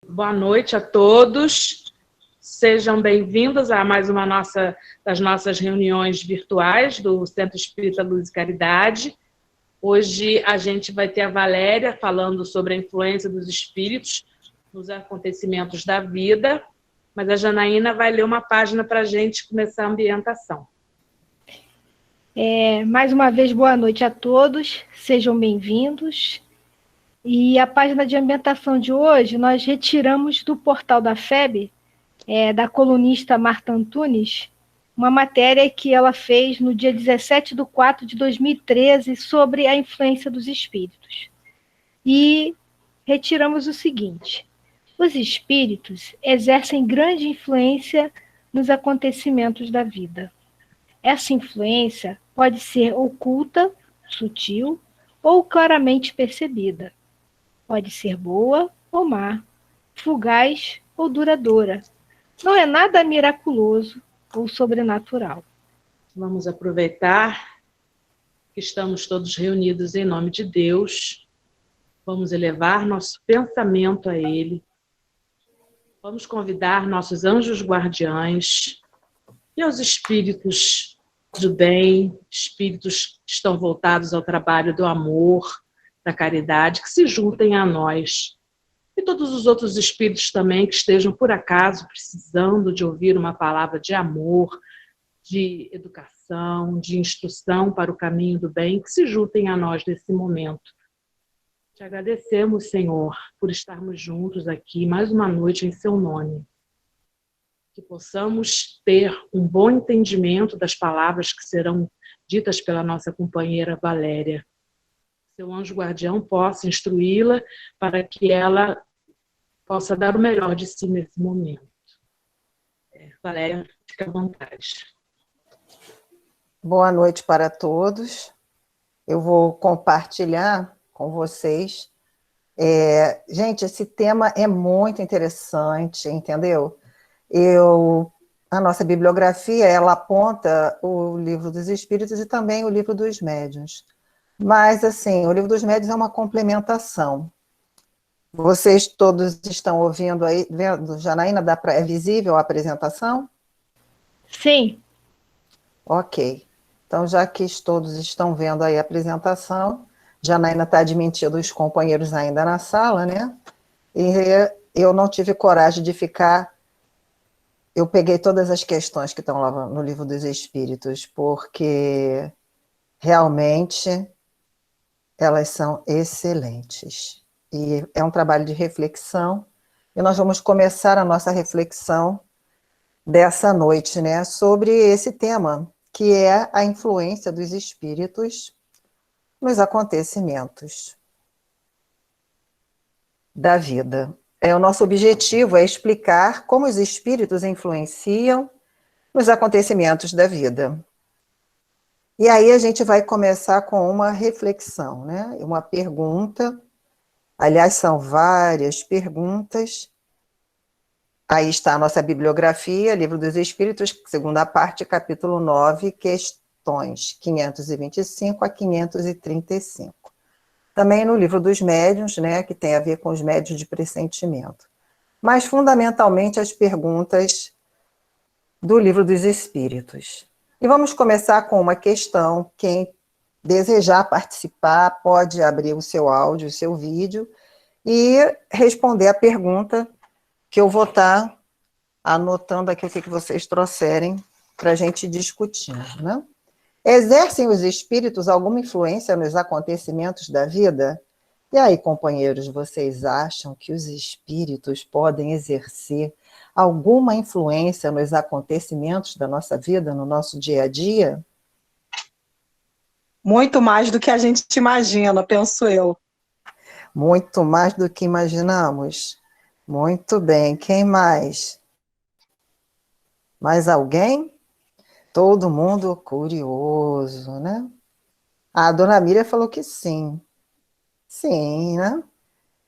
Boa noite a todos. Sejam bem-vindos a mais uma das nossas reuniões virtuais do Centro Espírita Luz e Caridade. Hoje a gente vai ter a Valéria falando sobre a influência dos espíritos nos acontecimentos da vida, mas a Janaína vai ler uma página para a gente começar a ambientação. Mais uma vez, boa noite a todos, sejam bem-vindos. E a página de ambientação de hoje nós retiramos do portal da FEB, da colunista Marta Antunes, uma matéria que ela fez no dia 17/4/2013 sobre a influência dos espíritos. E retiramos o seguinte: os espíritos exercem grande influência nos acontecimentos da vida. Essa influência pode ser oculta, sutil ou claramente percebida. Pode ser boa ou má, fugaz ou duradoura. Não é nada miraculoso ou sobrenatural. Vamos aproveitar que estamos todos reunidos em nome de Deus. Vamos elevar nosso pensamento a Ele. Vamos convidar nossos anjos guardiães e aos espíritos do bem, espíritos que estão voltados ao trabalho do amor, da caridade, que se juntem a nós. E todos os outros espíritos também que estejam, por acaso, precisando de ouvir uma palavra de amor, de educação, de instrução para o caminho do bem, que se juntem a nós nesse momento. Te agradecemos, Senhor, por estarmos juntos aqui mais uma noite em seu nome. Que possamos ter um bom entendimento das palavras que serão ditas pela nossa companheira Valéria. Seu anjo guardião possa instruí-la para que ela possa dar o melhor de si nesse momento. Valéria, fica à vontade. Boa noite para todos. Eu vou compartilhar com vocês. Gente, esse tema é muito interessante, entendeu? A nossa bibliografia, ela aponta o Livro dos Espíritos e também o Livro dos Médiuns. Mas, assim, o Livro dos Médiuns é uma complementação. Vocês todos estão ouvindo aí, vendo, Janaína, é visível a apresentação? Sim. Ok. Então, já que todos estão vendo aí a apresentação, Janaína está admitindo os companheiros ainda na sala, né? E eu não tive coragem de ficar... Eu peguei todas as questões que estão lá no Livro dos Espíritos, porque realmente elas são excelentes. E é um trabalho de reflexão, e nós vamos começar a nossa reflexão dessa noite, né, sobre esse tema, que é a influência dos espíritos nos acontecimentos da vida. O nosso objetivo é explicar como os espíritos influenciam nos acontecimentos da vida. E aí a gente vai começar com uma reflexão, né? Uma pergunta. Aliás, são várias perguntas. Aí está a nossa bibliografia, Livro dos Espíritos, segunda parte, capítulo 9, questões 525 a 535. Também no Livro dos Médiuns, né, que tem a ver com os médiuns de pressentimento. Mas, fundamentalmente, as perguntas do Livro dos Espíritos. E vamos começar com uma questão. Quem desejar participar pode abrir o seu áudio, o seu vídeo, e responder a pergunta que eu vou estar anotando aqui o que vocês trouxerem para a gente discutir, né? Exercem os espíritos alguma influência nos acontecimentos da vida? E aí, companheiros, vocês acham que os espíritos podem exercer alguma influência nos acontecimentos da nossa vida, no nosso dia a dia? Muito mais do que a gente imagina, penso eu. Muito mais do que imaginamos. Muito bem. Quem mais? Mais alguém? Todo mundo curioso, né? A dona Miriam falou que sim. Sim, né?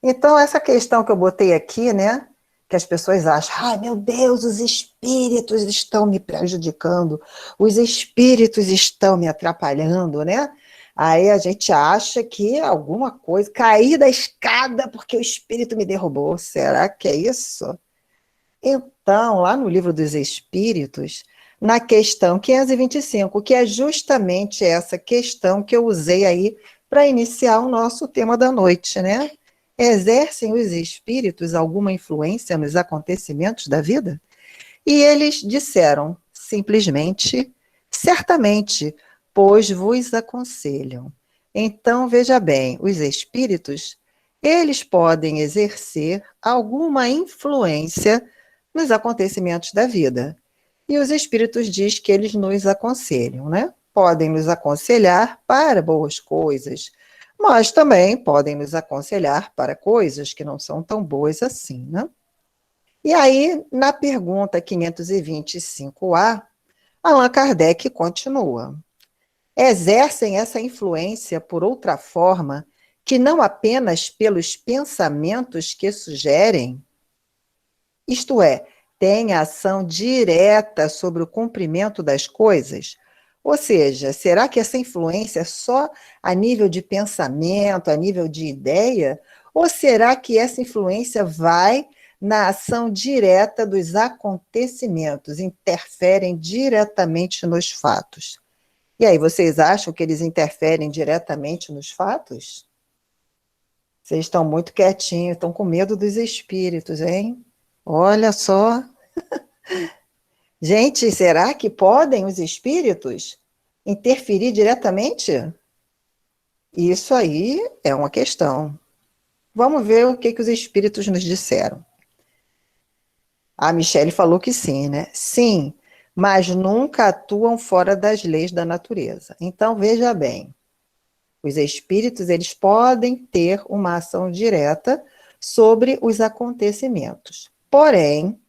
Então, essa questão que eu botei aqui, né? Que as pessoas acham, ai, meu Deus, os espíritos estão me prejudicando, os espíritos estão me atrapalhando, né? Aí a gente acha que alguma coisa, cair da escada porque o espírito me derrubou. Será que é isso? Então, lá no Livro dos Espíritos, na questão 525, que é justamente essa questão que eu usei aí para iniciar o nosso tema da noite, né? Exercem os espíritos alguma influência nos acontecimentos da vida? E eles disseram simplesmente, certamente, pois vos aconselham. Então, veja bem, os espíritos, eles podem exercer alguma influência nos acontecimentos da vida. E os espíritos diz que eles nos aconselham, né? Podem nos aconselhar para boas coisas, mas também podem nos aconselhar para coisas que não são tão boas assim, né? E aí, na pergunta 525A, Allan Kardec continua. Exercem essa influência por outra forma que não apenas pelos pensamentos que sugerem, isto é, têm ação direta sobre o cumprimento das coisas? Ou seja, será que essa influência é só a nível de pensamento, a nível de ideia? Ou será que essa influência vai na ação direta dos acontecimentos, interferem diretamente nos fatos? E aí, vocês acham que eles interferem diretamente nos fatos? Vocês estão muito quietinhos, estão com medo dos espíritos, hein? Olha só. Gente, será que podem os espíritos interferir diretamente? Isso aí é uma questão. Vamos ver o que os espíritos nos disseram. A Michele falou que sim, né? Sim, mas nunca atuam fora das leis da natureza. Então, veja bem, os espíritos, eles podem ter uma ação direta sobre os acontecimentos. Porém,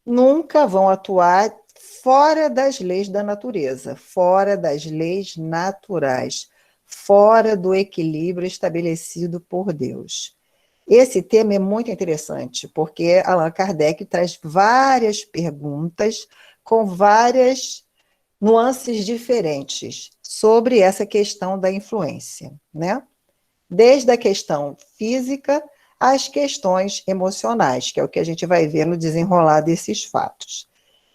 nunca vão atuar fora das leis da natureza, fora das leis naturais, fora do equilíbrio estabelecido por Deus. Esse tema é muito interessante, porque Allan Kardec traz várias perguntas com várias nuances diferentes sobre essa questão da influência, né? Desde a questão física às questões emocionais, que é o que a gente vai ver no desenrolar desses fatos.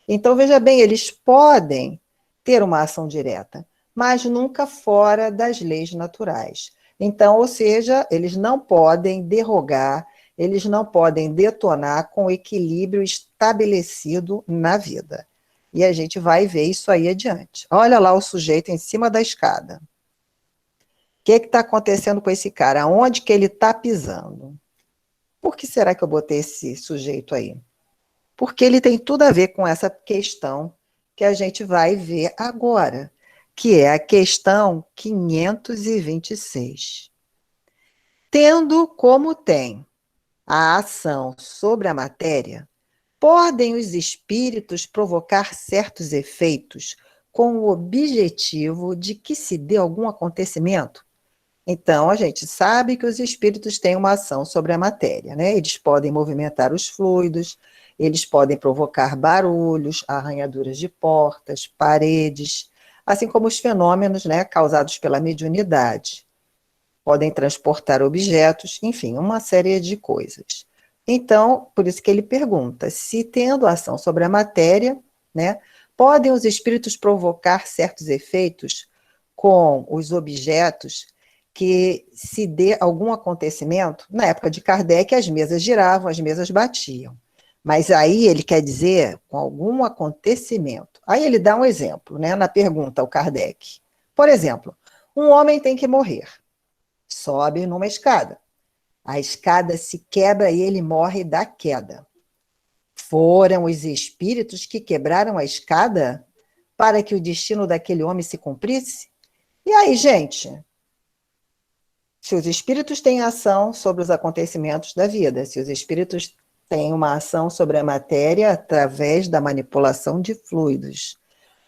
Então, veja bem, eles podem ter uma ação direta, mas nunca fora das leis naturais. Então, ou seja, eles não podem derrogar, eles não podem detonar com o equilíbrio estabelecido na vida. E a gente vai ver isso aí adiante. Olha lá o sujeito em cima da escada. O que está acontecendo com esse cara? Aonde que ele está pisando? Por que será que eu botei esse sujeito aí? Porque ele tem tudo a ver com essa questão que a gente vai ver agora, que é a questão 526. Tendo como tem a ação sobre a matéria, podem os espíritos provocar certos efeitos com o objetivo de que se dê algum acontecimento? Então, a gente sabe que os espíritos têm uma ação sobre a matéria, né? Eles podem movimentar os fluidos, eles podem provocar barulhos, arranhaduras de portas, paredes, assim como os fenômenos, né, causados pela mediunidade. Podem transportar objetos, enfim, uma série de coisas. Então, por isso que ele pergunta, se tendo ação sobre a matéria, né, podem os espíritos provocar certos efeitos com os objetos que se dê algum acontecimento? Na época de Kardec, as mesas giravam, as mesas batiam. Mas aí ele quer dizer com algum acontecimento. Aí ele dá um exemplo, né, na pergunta ao Kardec. Por exemplo, um homem tem que morrer. Sobe numa escada. A escada se quebra e ele morre da queda. Foram os espíritos que quebraram a escada para que o destino daquele homem se cumprisse? E aí, gente? Se os espíritos têm ação sobre os acontecimentos da vida, se os espíritos têm uma ação sobre a matéria através da manipulação de fluidos,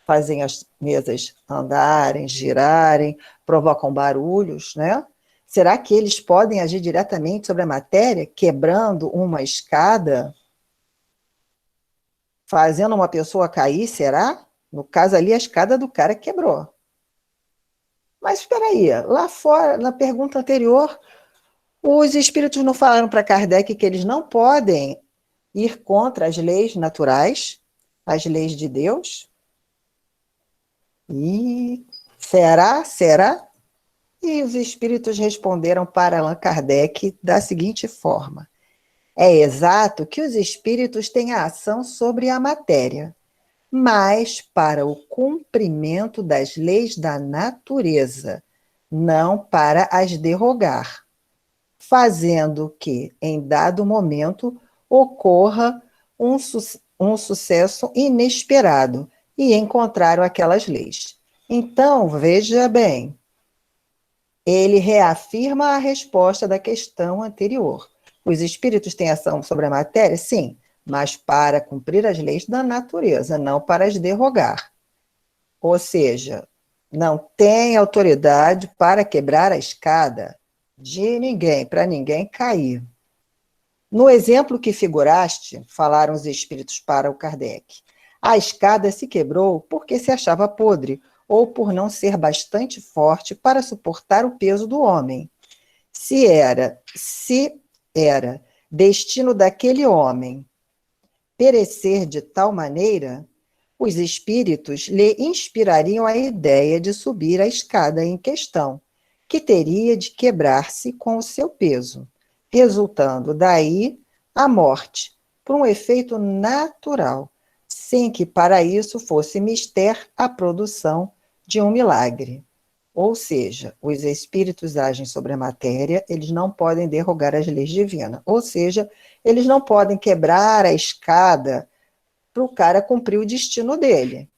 fazem as mesas andarem, girarem, provocam barulhos, né? Será que eles podem agir diretamente sobre a matéria, quebrando uma escada, fazendo uma pessoa cair, será? No caso ali, a escada do cara quebrou. Mas espera aí, lá fora, na pergunta anterior, os espíritos não falaram para Kardec que eles não podem ir contra as leis naturais, as leis de Deus? E será? Será? E os espíritos responderam para Allan Kardec da seguinte forma: é exato que os espíritos têm a ação sobre a matéria, mas para o cumprimento das leis da natureza, não para as derrogar, fazendo que, em dado momento, ocorra um sucesso inesperado, e encontraram aquelas leis. Então, veja bem, ele reafirma a resposta da questão anterior. Os espíritos têm ação sobre a matéria? Sim, mas para cumprir as leis da natureza, não para as derrogar. Ou seja, não tem autoridade para quebrar a escada de ninguém, para ninguém cair. No exemplo que figuraste, falaram os espíritos para o Kardec, a escada se quebrou porque se achava podre, ou por não ser bastante forte para suportar o peso do homem. Se era destino daquele homem perecer de tal maneira, os espíritos lhe inspirariam a ideia de subir a escada em questão, que teria de quebrar-se com o seu peso, resultando daí a morte, por um efeito natural, sem que para isso fosse mister a produção de um milagre. Ou seja, os espíritos agem sobre a matéria, eles não podem derrogar as leis divinas. Ou seja, eles não podem quebrar a escada para o cara cumprir o destino dele.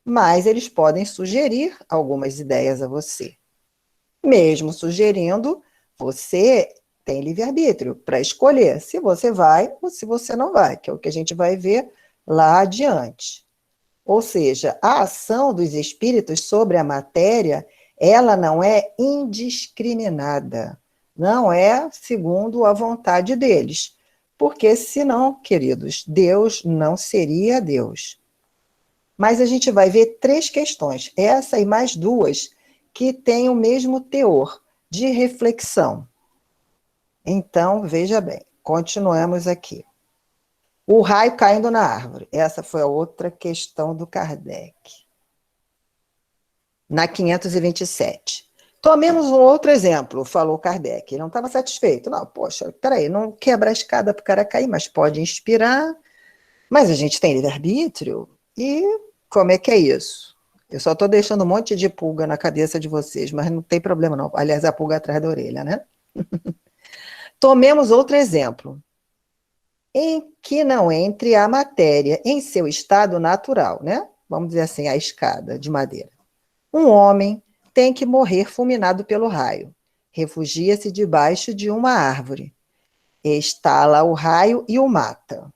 Mas eles podem sugerir algumas ideias a você. Mesmo sugerindo, você tem livre-arbítrio para escolher se você vai ou se você não vai, que é o que a gente vai ver lá adiante. Ou seja, a ação dos espíritos sobre a matéria, ela não é indiscriminada, não é segundo a vontade deles, porque senão, queridos, Deus não seria Deus. Mas a gente vai ver 3 questões, essa e mais 2, que têm o mesmo teor de reflexão. Então, veja bem, continuamos aqui. O raio caindo na árvore. Essa foi a outra questão do Kardec. Na 527. Tomemos um outro exemplo, falou Kardec. Ele não estava satisfeito. Não, poxa, peraí, não quebra a escada para o cara cair, mas pode inspirar. Mas a gente tem livre-arbítrio? E como é que é isso? Eu só estou deixando um monte de pulga na cabeça de vocês, mas não tem problema não. Aliás, a pulga atrás da orelha, né? Tomemos outro exemplo. Em que não entre a matéria em seu estado natural, né? Vamos dizer assim, a escada de madeira. Um homem tem que morrer fulminado pelo raio. Refugia-se debaixo de uma árvore. Estala o raio e o mata.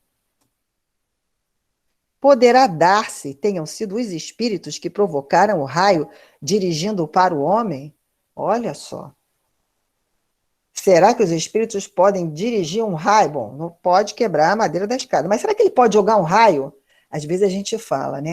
Poderá dar-se tenham sido os espíritos que provocaram o raio dirigindo-o para o homem? Olha só. Será que os espíritos podem dirigir um raio? Bom, não pode quebrar a madeira da escada, mas será que ele pode jogar um raio? Às vezes a gente fala, né?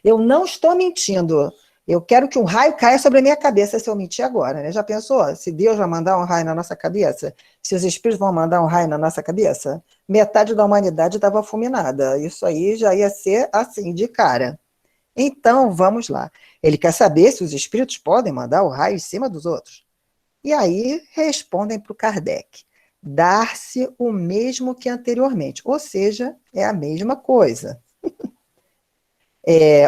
Eu não estou mentindo. Eu quero que um raio caia sobre a minha cabeça se eu mentir agora, né? Já pensou? Se Deus vai mandar um raio na nossa cabeça? Se os espíritos vão mandar um raio na nossa cabeça? Metade da humanidade estava fulminada. Isso aí já ia ser assim, de cara. Então, vamos lá. Ele quer saber se os espíritos podem mandar o raio em cima dos outros. E aí respondem para o Kardec, dar-se o mesmo que anteriormente, ou seja, é a mesma coisa.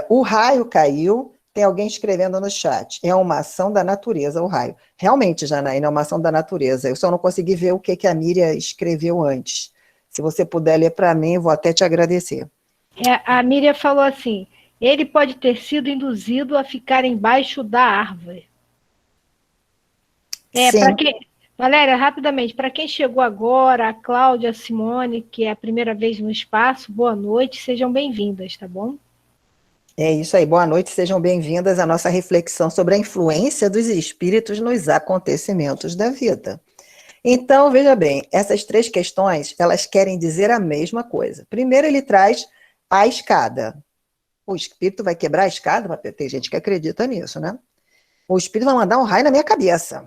O raio caiu, tem alguém escrevendo no chat, é uma ação da natureza, o raio. Realmente, Janaína, é uma ação da natureza, eu só não consegui ver o que a Miriam escreveu antes. Se você puder ler para mim, vou até te agradecer. A Miriam falou assim, ele pode ter sido induzido a ficar embaixo da árvore. Para quem, Valéria, rapidamente, para quem chegou agora, a Cláudia, a Simone, que é a primeira vez no espaço, boa noite, sejam bem-vindas, tá bom? É isso aí, boa noite, sejam bem-vindas à nossa reflexão sobre a influência dos espíritos nos acontecimentos da vida. Então, veja bem, essas 3 questões, elas querem dizer a mesma coisa. Primeiro, ele traz a escada. O espírito vai quebrar a escada? Tem gente que acredita nisso, né? o espírito vai mandar um raio na minha cabeça.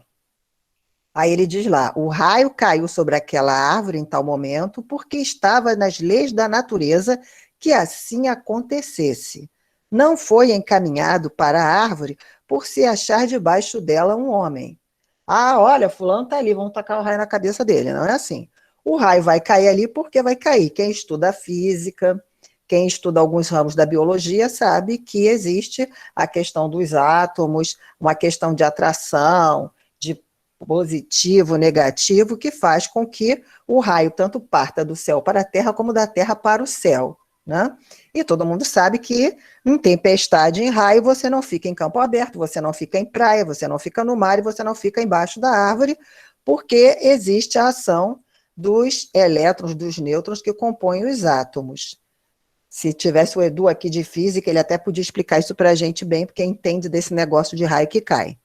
Aí ele diz lá, o raio caiu sobre aquela árvore em tal momento, porque estava nas leis da natureza que assim acontecesse. Não foi encaminhado para a árvore por se achar debaixo dela um homem. Ah, olha, fulano está ali, vamos tacar o raio na cabeça dele. Não é assim. O raio vai cair ali porque vai cair. Quem estuda física, quem estuda alguns ramos da biologia, sabe que existe a questão dos átomos, uma questão de atração, de positivo, negativo, que faz com que o raio tanto parta do céu para a terra, como da terra para o céu, né? E todo mundo sabe que em tempestade, em raio, você não fica em campo aberto, você não fica em praia, você não fica no mar e você não fica embaixo da árvore, porque existe a ação dos elétrons, dos nêutrons que compõem os átomos. Se tivesse o Edu aqui de física, ele até podia explicar isso para a gente bem, porque entende desse negócio de raio que cai.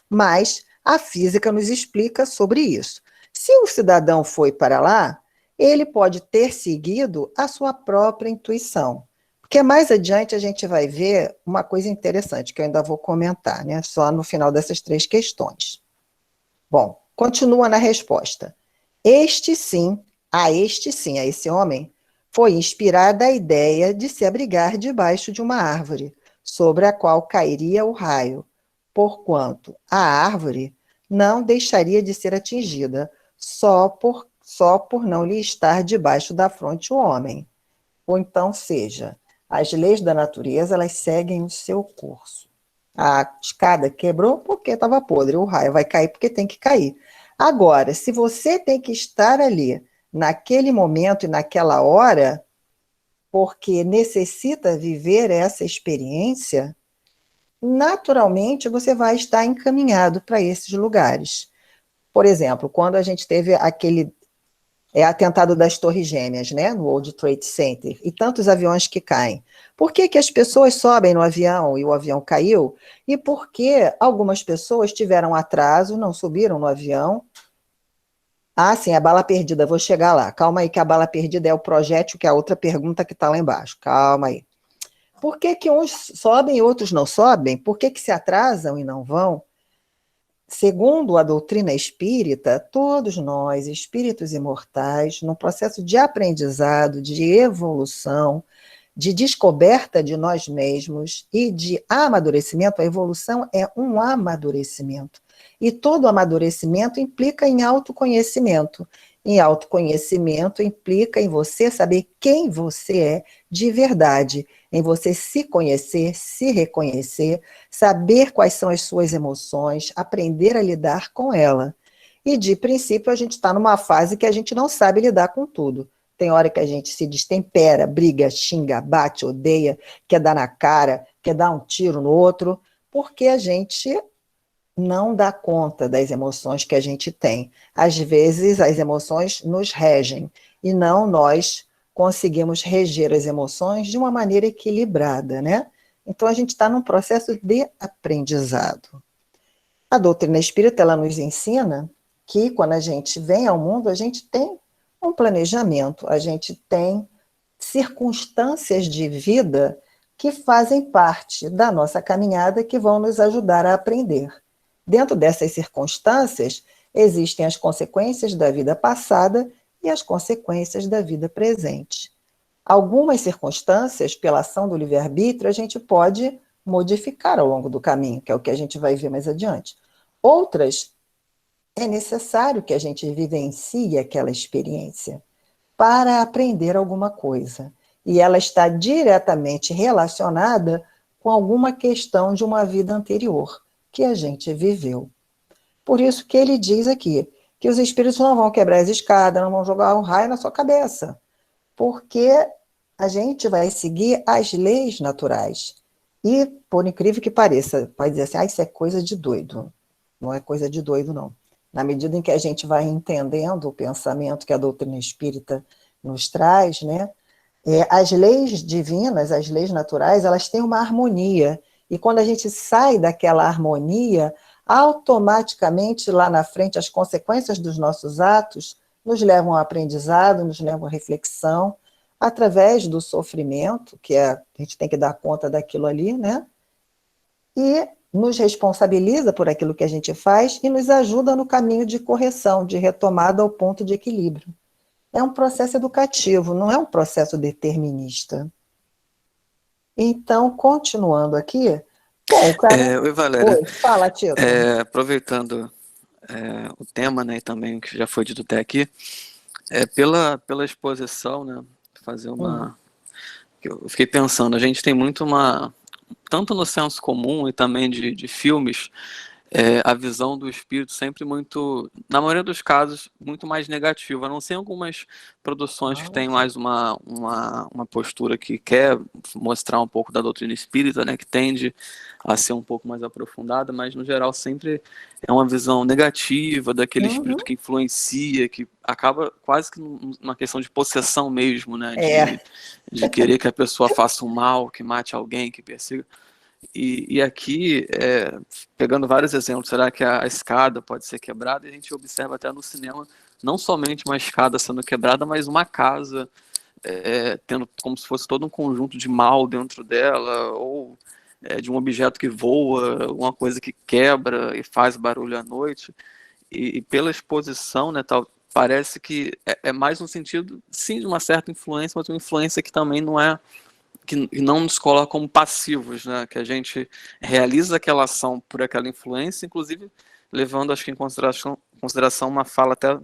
Mas a física nos explica sobre isso. Se o cidadão foi para lá, ele pode ter seguido a sua própria intuição. Porque mais adiante a gente vai ver uma coisa interessante, que eu ainda vou comentar, né? Só no final dessas 3 questões. Bom, continua na resposta. Este sim, a esse homem, foi inspirada a ideia de se abrigar debaixo de uma árvore, sobre a qual cairia o raio, porquanto a árvore não deixaria de ser atingida, só por não lhe estar debaixo da fronte o homem. Ou então seja, as leis da natureza, elas seguem o seu curso. A escada quebrou porque estava podre, o raio vai cair porque tem que cair. Agora, se você tem que estar ali, naquele momento e naquela hora, porque necessita viver essa experiência, naturalmente você vai estar encaminhado para esses lugares. Por exemplo, quando a gente teve aquele atentado das Torres Gêmeas, né, no World Trade Center, e tantos aviões que caem. Por que que as pessoas sobem no avião e o avião caiu? E por que algumas pessoas tiveram atraso, não subiram no avião? Ah, sim, a bala perdida, vou chegar lá. Calma aí que a bala perdida é o projétil, que é a outra pergunta que está lá embaixo. Calma aí. Por que que uns sobem e outros não sobem? Por que que se atrasam e não vão? Segundo a doutrina espírita, todos nós, espíritos imortais, num processo de aprendizado, de evolução, de descoberta de nós mesmos e de amadurecimento, a evolução é um amadurecimento. E todo amadurecimento implica em autoconhecimento. Em autoconhecimento implica em você saber quem você é de verdade, em você se conhecer, se reconhecer, saber quais são as suas emoções, aprender a lidar com ela. E, de princípio, a gente está numa fase que a gente não sabe lidar com tudo. Tem hora que a gente se destempera, briga, xinga, bate, odeia, quer dar na cara, quer dar um tiro no outro, porque a gente não dá conta das emoções que a gente tem. Às vezes, as emoções nos regem, e não nós conseguimos reger as emoções de uma maneira equilibrada, né? Então, a gente está num processo de aprendizado. A doutrina espírita, ela nos ensina que, quando a gente vem ao mundo, a gente tem um planejamento, a gente tem circunstâncias de vida que fazem parte da nossa caminhada, que vão nos ajudar a aprender. Dentro dessas circunstâncias, existem as consequências da vida passada e as consequências da vida presente. Algumas circunstâncias, pela ação do livre-arbítrio, a gente pode modificar ao longo do caminho, que é o que a gente vai ver mais adiante. Outras, é necessário que a gente vivencie aquela experiência para aprender alguma coisa. E ela está diretamente relacionada com alguma questão de uma vida anterior que a gente viveu. Por isso que ele diz aqui que os espíritos não vão quebrar as escadas, não vão jogar um raio na sua cabeça, porque a gente vai seguir as leis naturais. E, por incrível que pareça, pode dizer assim, isso é coisa de doido. Não é coisa de doido, não. Na medida em que a gente vai entendendo o pensamento que a doutrina espírita nos traz, né, as leis divinas, as leis naturais, elas têm uma harmonia. E quando a gente sai daquela harmonia, automaticamente lá na frente as consequências dos nossos atos nos levam ao aprendizado, nos levam à reflexão, através do sofrimento, que a gente tem que dar conta daquilo ali, né? E nos responsabiliza por aquilo que a gente faz e nos ajuda no caminho de correção, de retomada ao ponto de equilíbrio. É um processo educativo, não é um processo determinista. Então, continuando aqui, bom, o cara... Oi, Valéria. Oi, fala, Tito. Aproveitando o tema, né, e também o que já foi dito até aqui, pela exposição, né, fazer uma... Eu fiquei pensando, a gente tem muito tanto no senso comum e também de filmes, a visão do espírito sempre muito, na maioria dos casos, muito mais negativa. A não ser algumas produções que têm mais uma postura que quer mostrar um pouco da doutrina espírita, né, que tende a ser um pouco mais aprofundada, mas no geral sempre é uma visão negativa daquele espírito que influencia, que acaba quase que numa questão de possessão mesmo, né, de querer que a pessoa faça o mal, que mate alguém, que persiga. E aqui, pegando vários exemplos, será que a escada pode ser quebrada? E a gente observa até no cinema, não somente uma escada sendo quebrada, mas uma casa tendo como se fosse todo um conjunto de mal dentro dela, ou de um objeto que voa, alguma coisa que quebra e faz barulho à noite. E pela exposição, né, parece que é mais no sentido, sim, de uma certa influência, mas uma influência que também não é... que não nos coloca como passivos, né? Que a gente realiza aquela ação por aquela influência, inclusive levando, acho que em consideração uma fala até acho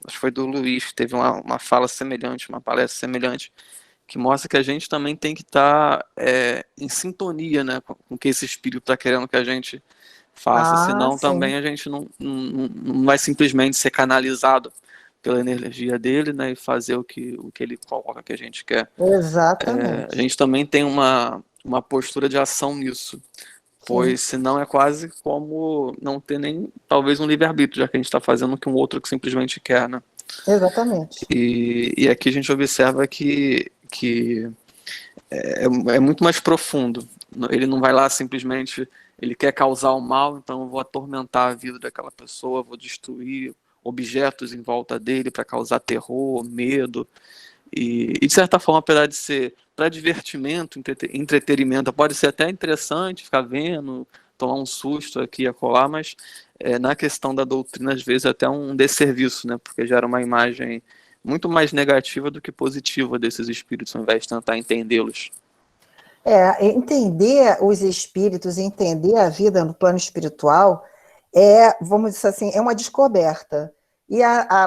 que foi do Luiz, que teve uma fala semelhante, uma palestra semelhante, que mostra que a gente também tem que estar em sintonia, né, com o que esse espírito está querendo que a gente faça, senão sim. também a gente não vai simplesmente ser canalizado pela energia dele, né, e fazer o que ele coloca que a gente quer. Exatamente. A gente também tem uma postura de ação nisso, pois senão é quase como não ter nem, talvez, um livre-arbítrio, já que a gente está fazendo o que um outro que simplesmente quer, né? Exatamente. E aqui a gente observa que é muito mais profundo. Ele não vai lá simplesmente, ele quer causar o mal, então eu vou atormentar a vida daquela pessoa, vou destruir objetos em volta dele para causar terror, medo. E de certa forma, apesar de ser para divertimento, entretenimento, pode ser até interessante ficar vendo, tomar um susto aqui e acolá, mas na questão da doutrina, às vezes, é até um desserviço, né? Porque gera uma imagem muito mais negativa do que positiva desses espíritos, ao invés de tentar entendê-los. Entender os espíritos, entender a vida no plano espiritual vamos dizer assim, é uma descoberta. E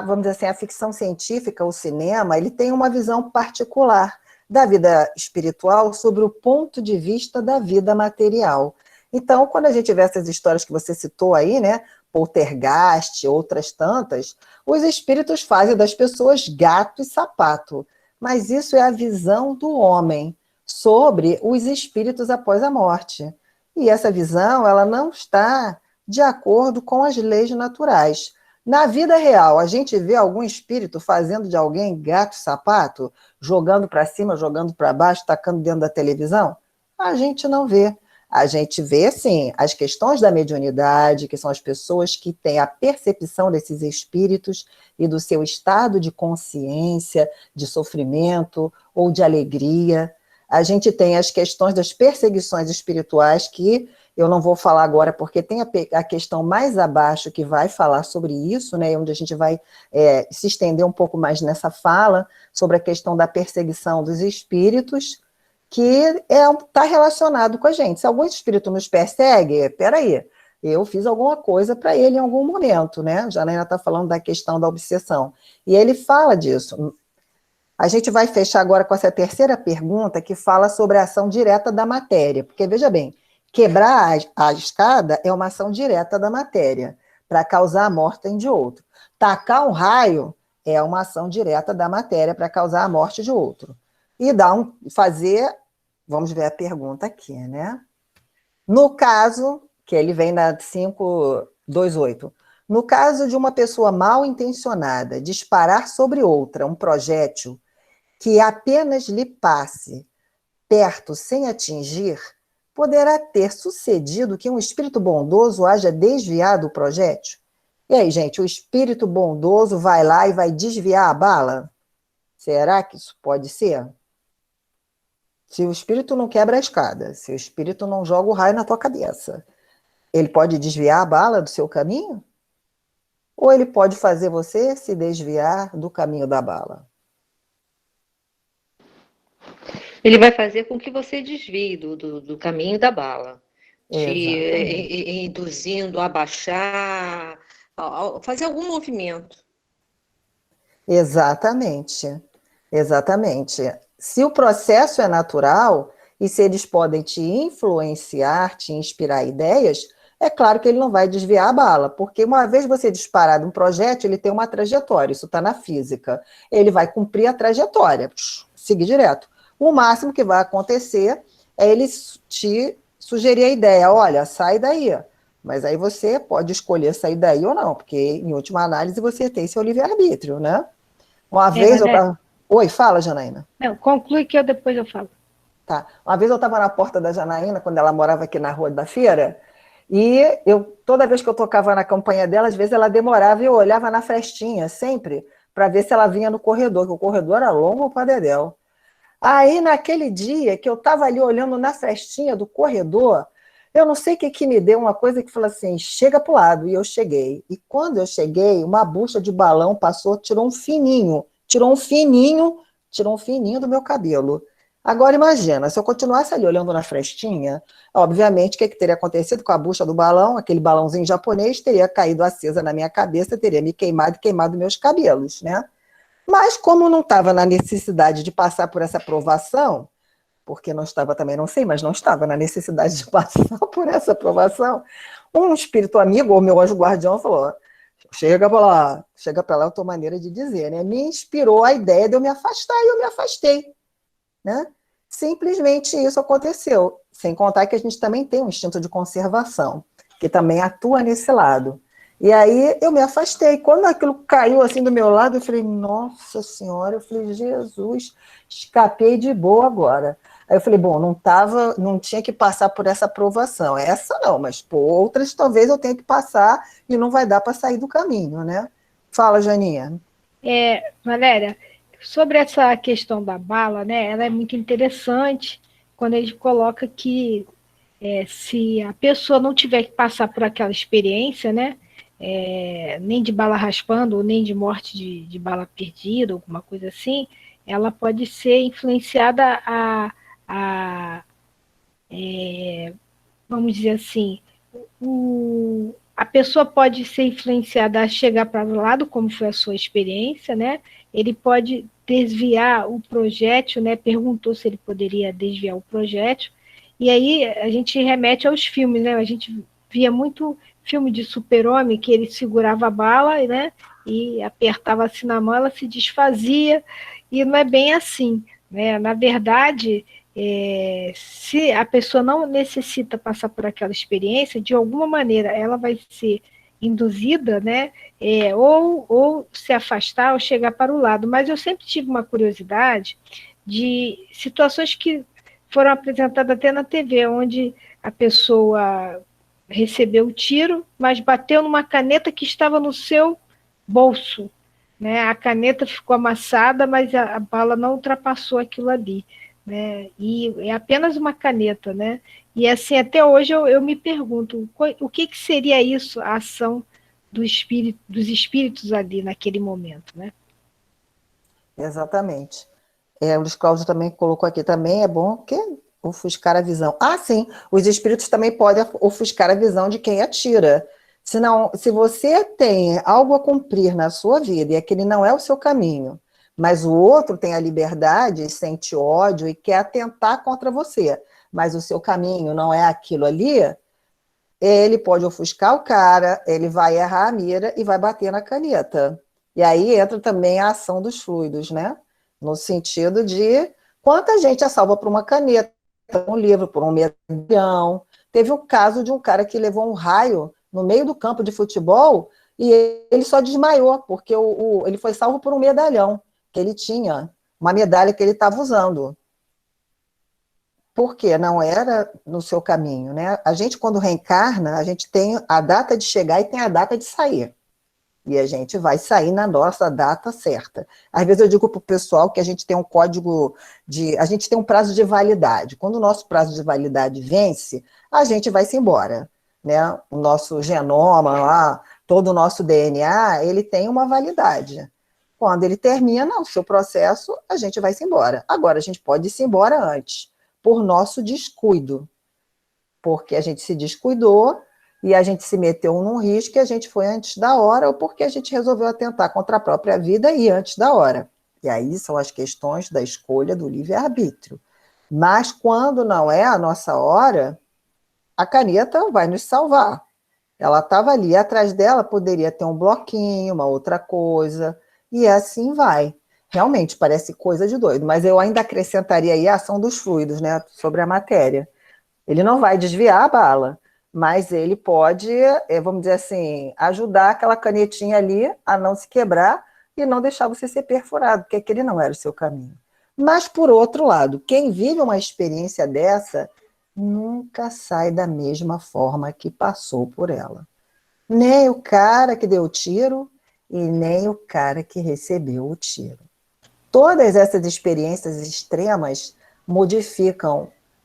vamos dizer assim, a ficção científica, o cinema, ele tem uma visão particular da vida espiritual sobre o ponto de vista da vida material. Então, quando a gente vê essas histórias que você citou aí, né, Poltergeist, outras tantas, os espíritos fazem das pessoas gato e sapato. Mas isso é a visão do homem sobre os espíritos após a morte. E essa visão, ela não está de acordo com as leis naturais. Na vida real, a gente vê algum espírito fazendo de alguém gato e sapato, jogando para cima, jogando para baixo, tacando dentro da televisão? A gente não vê. A gente vê, sim, as questões da mediunidade, que são as pessoas que têm a percepção desses espíritos e do seu estado de consciência, de sofrimento ou de alegria. A gente tem as questões das perseguições espirituais, que eu não vou falar agora, porque tem a questão mais abaixo que vai falar sobre isso, né, onde a gente vai se estender um pouco mais nessa fala, sobre a questão da perseguição dos espíritos, que está relacionado com a gente. Se algum espírito nos persegue, peraí, eu fiz alguma coisa para ele em algum momento, né? A Janaína está falando da questão da obsessão. E ele fala disso. A gente vai fechar agora com essa terceira pergunta, que fala sobre a ação direta da matéria. Porque, veja bem, quebrar a escada é uma ação direta da matéria, para causar a morte de outro. Tacar um raio é uma ação direta da matéria para causar a morte de outro. E vamos ver a pergunta aqui, né? No caso, que ele vem na 528, no caso de uma pessoa mal intencionada disparar sobre outra um projétil que apenas lhe passe perto sem atingir, poderá ter sucedido que um espírito bondoso haja desviado o projétil? E aí, gente, o espírito bondoso vai lá e vai desviar a bala? Será que isso pode ser? Se o espírito não quebra a escada, se o espírito não joga o raio na tua cabeça, ele pode desviar a bala do seu caminho? Ou ele pode fazer você se desviar do caminho da bala? Ele vai fazer com que você desvie do caminho da bala, te Exatamente. induzindo a baixar, fazer algum movimento. Exatamente. Exatamente. Se o processo é natural e se eles podem te influenciar, te inspirar ideias, é claro que ele não vai desviar a bala, porque uma vez você disparar um projétil, ele tem uma trajetória, isso está na física. Ele vai cumprir a trajetória, seguir direto. O máximo que vai acontecer é ele te sugerir a ideia, olha, sai daí. Mas aí você pode escolher sair daí ou não, porque em última análise você tem seu livre-arbítrio, né? Uma vez eu Valéria, estava... Oi, fala, Janaína. não, conclui que depois eu falo. Tá. Uma vez eu estava na porta da Janaína, quando ela morava aqui na Rua da Feira, e toda vez que eu tocava na campanha dela, às vezes ela demorava e eu olhava na frestinha, sempre, para ver se ela vinha no corredor, que o corredor era longo para dedéu. Aí, naquele dia que eu estava ali olhando na frestinha do corredor, eu não sei o que me deu uma coisa que falou assim, chega para o lado, e eu cheguei. E quando eu cheguei, uma bucha de balão passou, tirou um fininho do meu cabelo. Agora imagina, se eu continuasse ali olhando na frestinha, obviamente, o que teria acontecido com a bucha do balão, aquele balãozinho japonês, teria caído acesa na minha cabeça, teria me queimado e queimado meus cabelos, né? Mas como não estava na necessidade de passar por essa provação, porque não estava também, não sei, mas não estava na necessidade de passar por essa provação, um espírito amigo, ou meu anjo guardião, falou, chega para lá, é a tua maneira de dizer, né? Me inspirou a ideia de eu me afastar, e eu me afastei, né? Simplesmente isso aconteceu, sem contar que a gente também tem um instinto de conservação, que também atua nesse lado. E aí eu me afastei. Quando aquilo caiu assim do meu lado, eu falei, nossa senhora, eu falei, Jesus, escapei de boa agora. Aí eu falei, bom, não tinha que passar por essa provação. Essa não, mas por outras talvez eu tenha que passar e não vai dar para sair do caminho, né? Fala, Janinha. Valéria, sobre essa questão da bala, né, ela é muito interessante quando a gente coloca que se a pessoa não tiver que passar por aquela experiência, né, nem de bala raspando, ou nem de morte de bala perdida, alguma coisa assim, ela pode ser influenciada a vamos dizer assim, a pessoa pode ser influenciada a chegar para o lado, como foi a sua experiência, né? Ele pode desviar o projétil, né? Perguntou se ele poderia desviar o projétil. E aí a gente remete aos filmes, né? A gente via muito filme de super-homem que ele segurava a bala, né? E apertava assim na mão, ela se desfazia, e não é bem assim, né? Na verdade, se a pessoa não necessita passar por aquela experiência, de alguma maneira ela vai ser induzida, né, ou se afastar ou chegar para o lado. Mas eu sempre tive uma curiosidade de situações que foram apresentadas até na TV, onde a pessoa recebeu o tiro, mas bateu numa caneta que estava no seu bolso, né? A caneta ficou amassada, mas a bala não ultrapassou aquilo ali, né? E é apenas uma caneta, né? E assim, até hoje eu me pergunto, o que seria isso, a ação dos espíritos ali naquele momento, né? Exatamente. O Luiz Cláudio também colocou aqui também, é bom que ofuscar a visão. Ah, sim, os espíritos também podem ofuscar a visão de quem atira. Se você tem algo a cumprir na sua vida e aquele não é o seu caminho, mas o outro tem a liberdade, sente ódio e quer atentar contra você, mas o seu caminho não é aquilo ali, ele pode ofuscar o cara, ele vai errar a mira e vai bater na caneta. E aí entra também a ação dos fluidos, né? No sentido de quanta gente é salva por uma caneta, por um livro, por um medalhão. Teve o caso de um cara que levou um raio no meio do campo de futebol e ele só desmaiou, porque ele foi salvo por um medalhão que ele tinha, uma medalha que ele estava usando. Porque não era no seu caminho, né? A gente, quando reencarna, a gente tem a data de chegar e tem a data de sair. E a gente vai sair na nossa data certa. Às vezes eu digo para o pessoal que a gente tem um código a gente tem um prazo de validade. Quando o nosso prazo de validade vence, a gente vai se embora, né? O nosso genoma lá, todo o nosso DNA, ele tem uma validade. Quando ele termina o seu processo, a gente vai se embora. Agora, a gente pode ir se embora antes, por nosso descuido, porque a gente se descuidou e a gente se meteu num risco e a gente foi antes da hora, ou porque a gente resolveu atentar contra a própria vida e antes da hora. E aí são as questões da escolha do livre-arbítrio. Mas quando não é a nossa hora, a caneta vai nos salvar. Ela estava ali, atrás dela poderia ter um bloquinho, uma outra coisa, e assim vai. Realmente, parece coisa de doido, mas eu ainda acrescentaria aí a ação dos fluidos, né, sobre a matéria. Ele não vai desviar a bala, mas ele pode, vamos dizer assim, ajudar aquela canetinha ali a não se quebrar e não deixar você ser perfurado, porque aquele não era o seu caminho. Mas, por outro lado, quem vive uma experiência dessa nunca sai da mesma forma que passou por ela. Nem o cara que deu o tiro e nem o cara que recebeu o tiro. Todas essas experiências extremas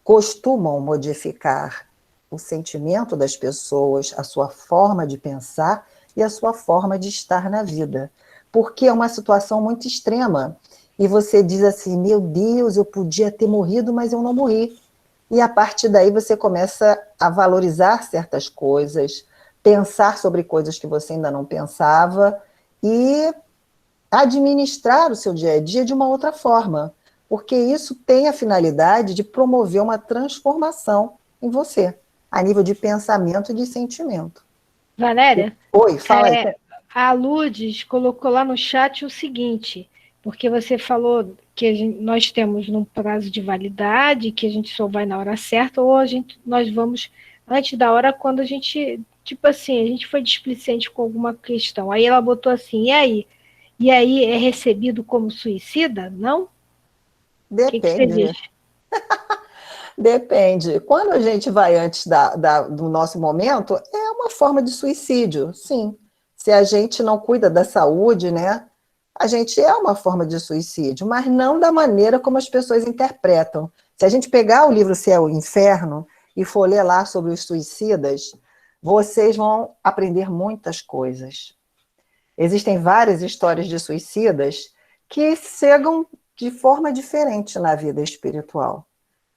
costumam modificar o sentimento das pessoas, a sua forma de pensar e a sua forma de estar na vida. Porque é uma situação muito extrema. E você diz assim, meu Deus, eu podia ter morrido, mas eu não morri. E a partir daí você começa a valorizar certas coisas, pensar sobre coisas que você ainda não pensava e administrar o seu dia a dia de uma outra forma, porque isso tem a finalidade de promover uma transformação em você, a nível de pensamento e de sentimento. Valéria? Oi, fala aí. A Lourdes colocou lá no chat o seguinte, porque você falou que nós temos um prazo de validade, que a gente só vai na hora certa, ou nós vamos antes da hora quando a gente, tipo assim, a gente foi displicente com alguma questão. Aí ela botou assim, e aí? E aí é recebido como suicida? Não? Depende. O que você diz? Depende. Quando a gente vai antes do nosso momento, é uma forma de suicídio, sim. Se a gente não cuida da saúde, né? A gente é uma forma de suicídio, mas não da maneira como as pessoas interpretam. Se a gente pegar o livro Céu e Inferno e for ler lá sobre os suicidas, vocês vão aprender muitas coisas. Existem várias histórias de suicidas que chegam de forma diferente na vida espiritual.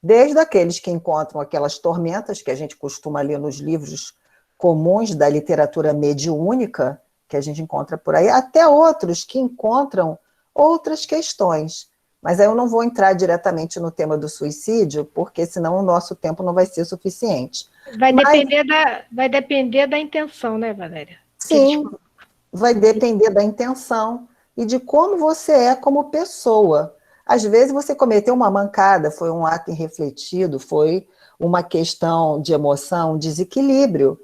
Desde aqueles que encontram aquelas tormentas que a gente costuma ler nos livros comuns da literatura mediúnica, que a gente encontra por aí, até outros que encontram outras questões. Mas aí eu não vou entrar diretamente no tema do suicídio, porque senão o nosso tempo não vai ser suficiente. Vai depender da intenção, né, Valéria? Sim, vai depender da intenção e de como você é como pessoa. Às vezes você cometeu uma mancada, foi um ato irrefletido, foi uma questão de emoção, desequilíbrio.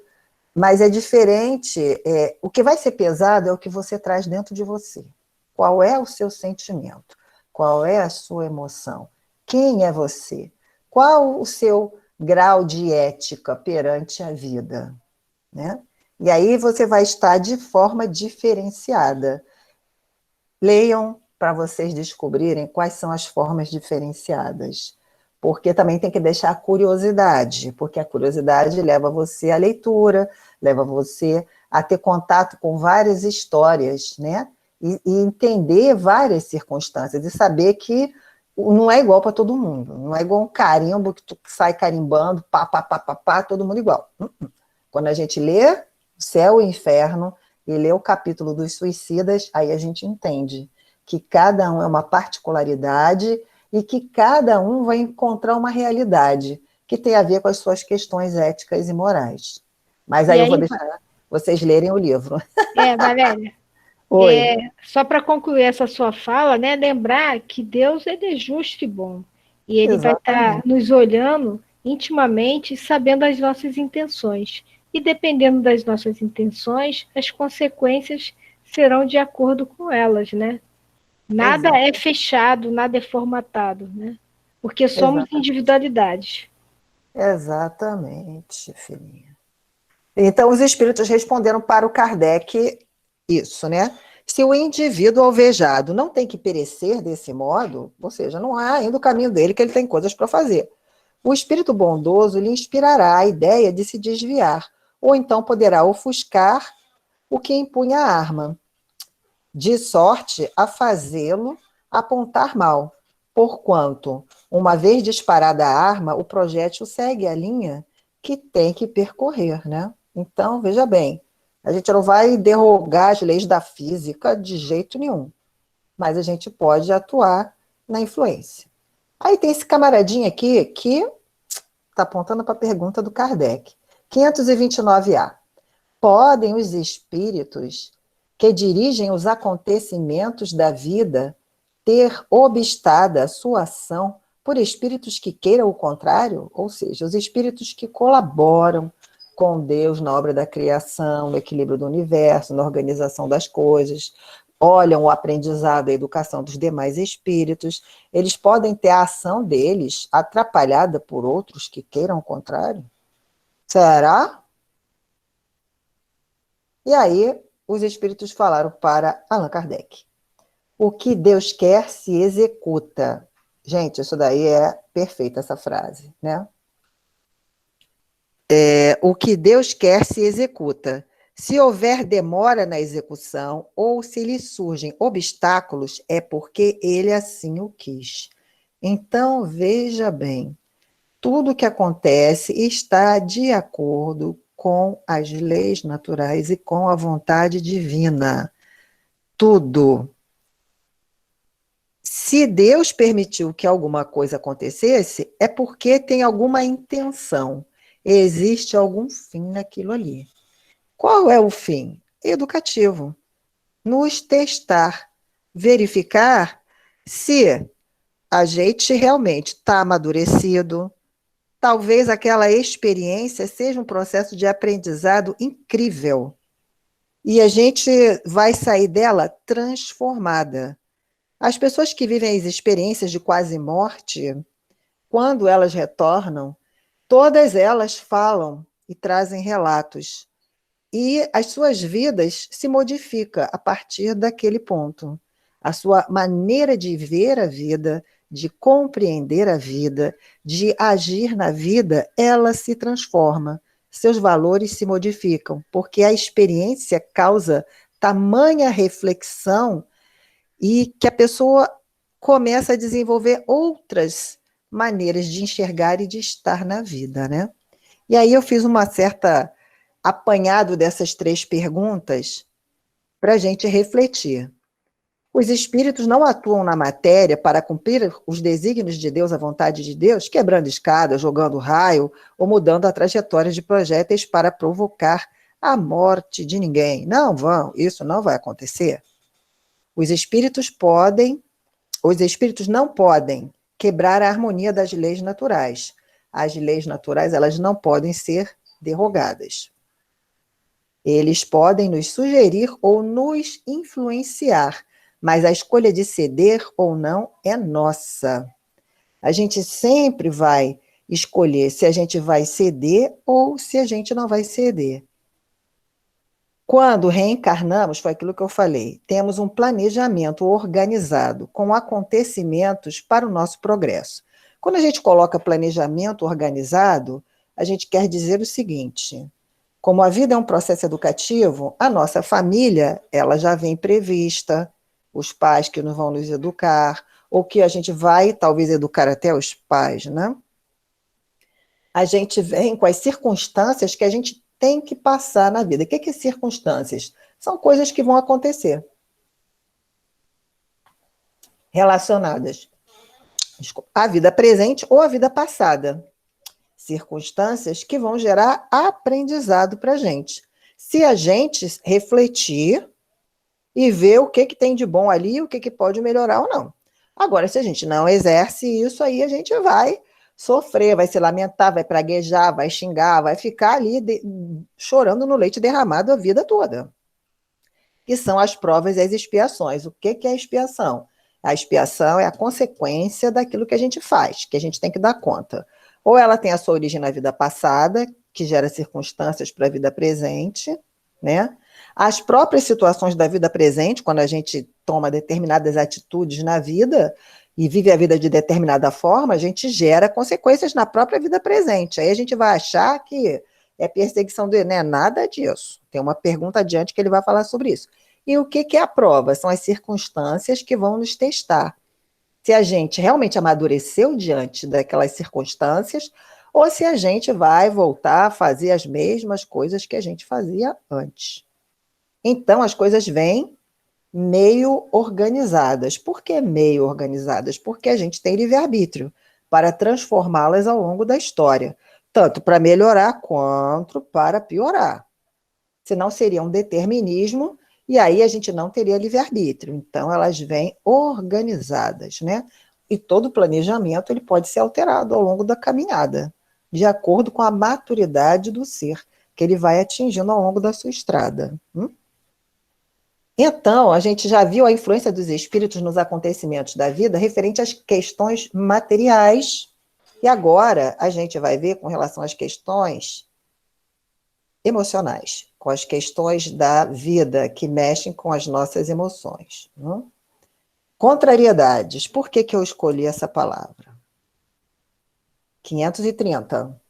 Mas é diferente, o que vai ser pesado é o que você traz dentro de você. Qual é o seu sentimento? Qual é a sua emoção? Quem é você? Qual o seu grau de ética perante a vida? Né? E aí você vai estar de forma diferenciada. Leiam para vocês descobrirem quais são as formas diferenciadas. Porque também tem que deixar a curiosidade, porque a curiosidade leva você à leitura, leva você a ter contato com várias histórias, né? E entender várias circunstâncias, e saber que não é igual para todo mundo, não é igual um carimbo que tu sai carimbando, pá, pá, pá, pá, pá, todo mundo igual. Quando a gente lê O Céu e o Inferno e lê o capítulo dos suicidas, aí a gente entende que cada um é uma particularidade e que cada um vai encontrar uma realidade que tem a ver com as suas questões éticas e morais. Mas aí eu vou deixar vocês lerem o livro. Valéria, Oi. Só para concluir essa sua fala, né, lembrar que Deus ele é justo e bom. E ele vai estar nos olhando intimamente, sabendo as nossas intenções. E dependendo das nossas intenções, as consequências serão de acordo com elas, né? Nada é fechado, nada é formatado, né? Porque somos individualidades. Exatamente, filhinha. Então, os espíritos responderam para o Kardec Isso, né? Se o indivíduo alvejado não tem que perecer desse modo, ou seja, não há ainda o caminho dele, que ele tem coisas para fazer. O espírito bondoso lhe inspirará a ideia de se desviar, ou então poderá ofuscar o que empunha a arma, de sorte a fazê-lo apontar mal, porquanto, uma vez disparada a arma, o projétil segue a linha que tem que percorrer, né? Então, veja bem, a gente não vai derrogar as leis da física de jeito nenhum, mas a gente pode atuar na influência. Aí tem esse camaradinho aqui que está apontando para a pergunta do Kardec. 529A. Podem os espíritos que dirigem os acontecimentos da vida ter obstada a sua ação por espíritos que queiram o contrário? Ou seja, os espíritos que colaboram com Deus na obra da criação, no equilíbrio do universo, na organização das coisas, olham o aprendizado, a educação dos demais espíritos, eles podem ter a ação deles atrapalhada por outros que queiram o contrário? Será? E aí, os espíritos falaram para Allan Kardec. O que Deus quer se executa. Gente, isso daí é perfeita essa frase, né? O que Deus quer se executa. Se houver demora na execução ou se lhe surgem obstáculos, é porque ele assim o quis. Então, veja bem, tudo que acontece está de acordo com as leis naturais e com a vontade divina. Tudo. Se Deus permitiu que alguma coisa acontecesse, é porque tem alguma intenção. Existe algum fim naquilo ali. Qual é o fim? Educativo. Nos testar, verificar se a gente realmente está amadurecido. Talvez aquela experiência seja um processo de aprendizado incrível. E a gente vai sair dela transformada. As pessoas que vivem as experiências de quase morte, quando elas retornam, todas elas falam e trazem relatos. E as suas vidas se modificam a partir daquele ponto. A sua maneira de ver a vida, de compreender a vida, de agir na vida, ela se transforma. Seus valores se modificam, porque a experiência causa tamanha reflexão e que a pessoa começa a desenvolver outras maneiras de enxergar e de estar na vida, né? E aí eu fiz uma certa apanhado dessas 3 perguntas para a gente refletir. Os espíritos não atuam na matéria para cumprir os desígnios de Deus, a vontade de Deus, quebrando escadas, jogando raio ou mudando a trajetória de projéteis para provocar a morte de ninguém. Não vão, isso não vai acontecer. Os espíritos não podem quebrar a harmonia das leis naturais. As leis naturais, elas não podem ser derrogadas. Eles podem nos sugerir ou nos influenciar, mas a escolha de ceder ou não é nossa. A gente sempre vai escolher se a gente vai ceder ou se a gente não vai ceder. Quando reencarnamos, foi aquilo que eu falei, temos um planejamento organizado com acontecimentos para o nosso progresso. Quando a gente coloca planejamento organizado, a gente quer dizer o seguinte: como a vida é um processo educativo, a nossa família, ela já vem prevista, os pais que nos vão nos educar, ou que a gente vai, talvez, educar até os pais, né? A gente vem com as circunstâncias que a gente tem que passar na vida. O que é circunstâncias? São coisas que vão acontecer, relacionadas à vida presente ou à vida passada. Circunstâncias que vão gerar aprendizado para a gente. Se a gente refletir e ver o que tem de bom ali, o que pode melhorar ou não. Agora, se a gente não exerce isso, aí a gente vai sofrer, vai se lamentar, vai praguejar, vai xingar, vai ficar ali chorando no leite derramado a vida toda. Que são as provas e as expiações. O que é a expiação? A expiação é a consequência daquilo que a gente faz, que a gente tem que dar conta. Ou ela tem a sua origem na vida passada, que gera circunstâncias para a vida presente, né? As próprias situações da vida presente, quando a gente toma determinadas atitudes na vida e vive a vida de determinada forma, a gente gera consequências na própria vida presente. Aí a gente vai achar que é perseguição do Enem, nada disso. Tem uma pergunta adiante que ele vai falar sobre isso. E o que é a prova? São as circunstâncias que vão nos testar. Se a gente realmente amadureceu diante daquelas circunstâncias, ou se a gente vai voltar a fazer as mesmas coisas que a gente fazia antes. Então, as coisas vêm meio organizadas. Por que meio organizadas? Porque a gente tem livre-arbítrio para transformá-las ao longo da história, tanto para melhorar quanto para piorar. Senão seria um determinismo e aí a gente não teria livre-arbítrio. Então, elas vêm organizadas, né? E todo planejamento ele pode ser alterado ao longo da caminhada, de acordo com a maturidade do ser que ele vai atingindo ao longo da sua estrada. Então, a gente já viu a influência dos espíritos nos acontecimentos da vida referente às questões materiais, e agora a gente vai ver com relação às questões emocionais, com as questões da vida que mexem com as nossas emoções. Contrariedades. Por que eu escolhi essa palavra? 530.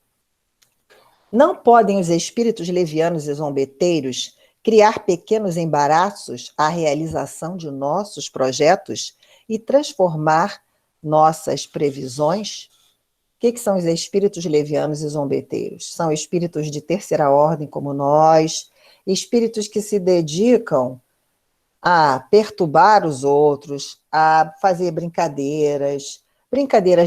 Não podem os espíritos levianos e zombeteiros criar pequenos embaraços à realização de nossos projetos e transformar nossas previsões? O que são os espíritos levianos e zombeteiros? São espíritos de terceira ordem como nós, espíritos que se dedicam a perturbar os outros, a fazer brincadeiras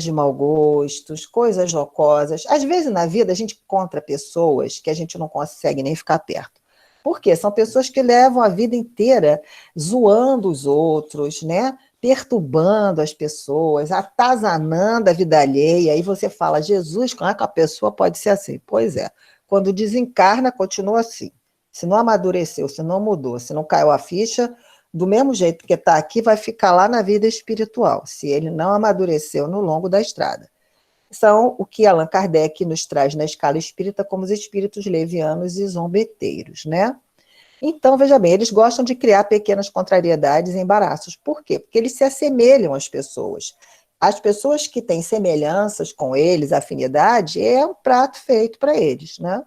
de mau gosto, coisas jocosas. Às vezes na vida a gente encontra pessoas que a gente não consegue nem ficar perto. Por quê? São pessoas que levam a vida inteira zoando os outros, né? Perturbando as pessoas, atazanando a vida alheia. Aí você fala, Jesus, como é que a pessoa pode ser assim? Pois é, quando desencarna, continua assim. Se não amadureceu, se não mudou, se não caiu a ficha, do mesmo jeito que está aqui, vai ficar lá na vida espiritual, se ele não amadureceu no longo da estrada. São o que Allan Kardec nos traz na escala espírita como os espíritos levianos e zombeteiros, né? Então, veja bem, eles gostam de criar pequenas contrariedades e embaraços. Por quê? Porque eles se assemelham às pessoas. As pessoas que têm semelhanças com eles, afinidade, é um prato feito para eles, né?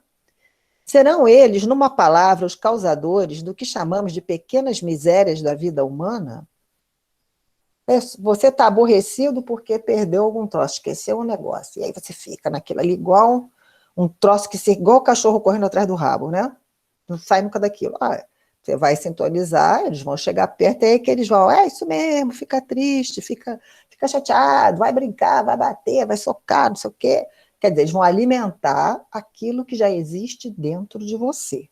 Serão eles, numa palavra, os causadores do que chamamos de pequenas misérias da vida humana? Você está aborrecido porque perdeu algum troço, esqueceu um negócio. E aí você fica naquilo ali igual um troço igual o cachorro correndo atrás do rabo, né? Não sai nunca daquilo. Você vai sintonizar, eles vão chegar perto, é aí que eles vão, é isso mesmo, fica triste, fica chateado, vai brincar, vai bater, vai socar, não sei o quê. Quer dizer, eles vão alimentar aquilo que já existe dentro de você.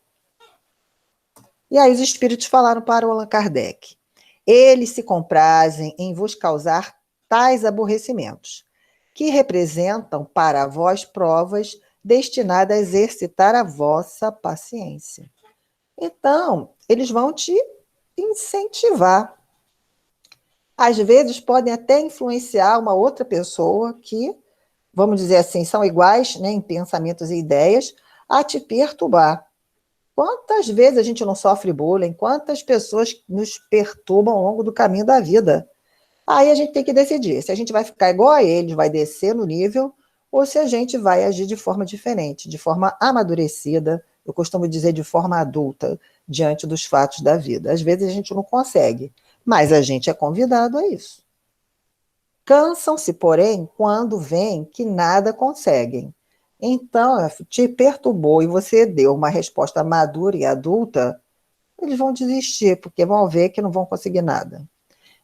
E aí os espíritos falaram para o Allan Kardec. Eles se comprazem em vos causar tais aborrecimentos, que representam para vós provas destinadas a exercitar a vossa paciência. Então, eles vão te incentivar. Às vezes, podem até influenciar uma outra pessoa que, vamos dizer assim, são iguais, né, em pensamentos e ideias, a te perturbar. Quantas vezes a gente não sofre bullying? Quantas pessoas nos perturbam ao longo do caminho da vida? Aí a gente tem que decidir se a gente vai ficar igual a eles, vai descer no nível, ou se a gente vai agir de forma diferente, de forma amadurecida, eu costumo dizer de forma adulta, diante dos fatos da vida. Às vezes a gente não consegue, mas a gente é convidado a isso. Cansam-se, porém, quando veem que nada conseguem. Então, te perturbou e você deu uma resposta madura e adulta, eles vão desistir, porque vão ver que não vão conseguir nada.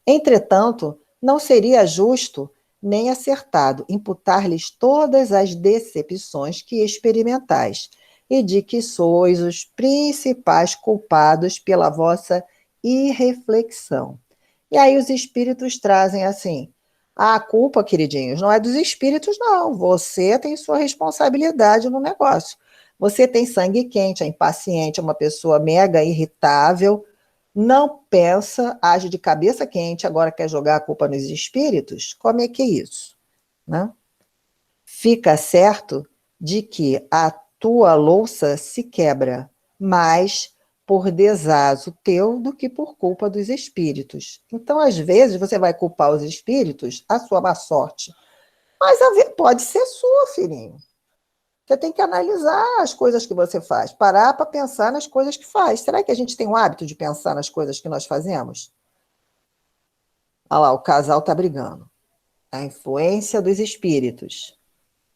Entretanto, não seria justo nem acertado imputar-lhes todas as decepções que experimentais, e de que sois os principais culpados pela vossa irreflexão. E aí os espíritos trazem assim, a culpa, queridinhos, não é dos espíritos, não. Você tem sua responsabilidade no negócio. Você tem sangue quente, é impaciente, é uma pessoa mega irritável, não pensa, age de cabeça quente, agora quer jogar a culpa nos espíritos? Como é que é isso? Né? Fica certo de que a tua louça se quebra, mas por desazo teu do que por culpa dos espíritos. Então, às vezes, você vai culpar os espíritos, a sua má sorte, mas pode ser sua, filhinho. Você tem que analisar as coisas que você faz, parar para pensar nas coisas que faz. Será que a gente tem o hábito de pensar nas coisas que nós fazemos? Olha lá, o casal está brigando. A influência dos espíritos.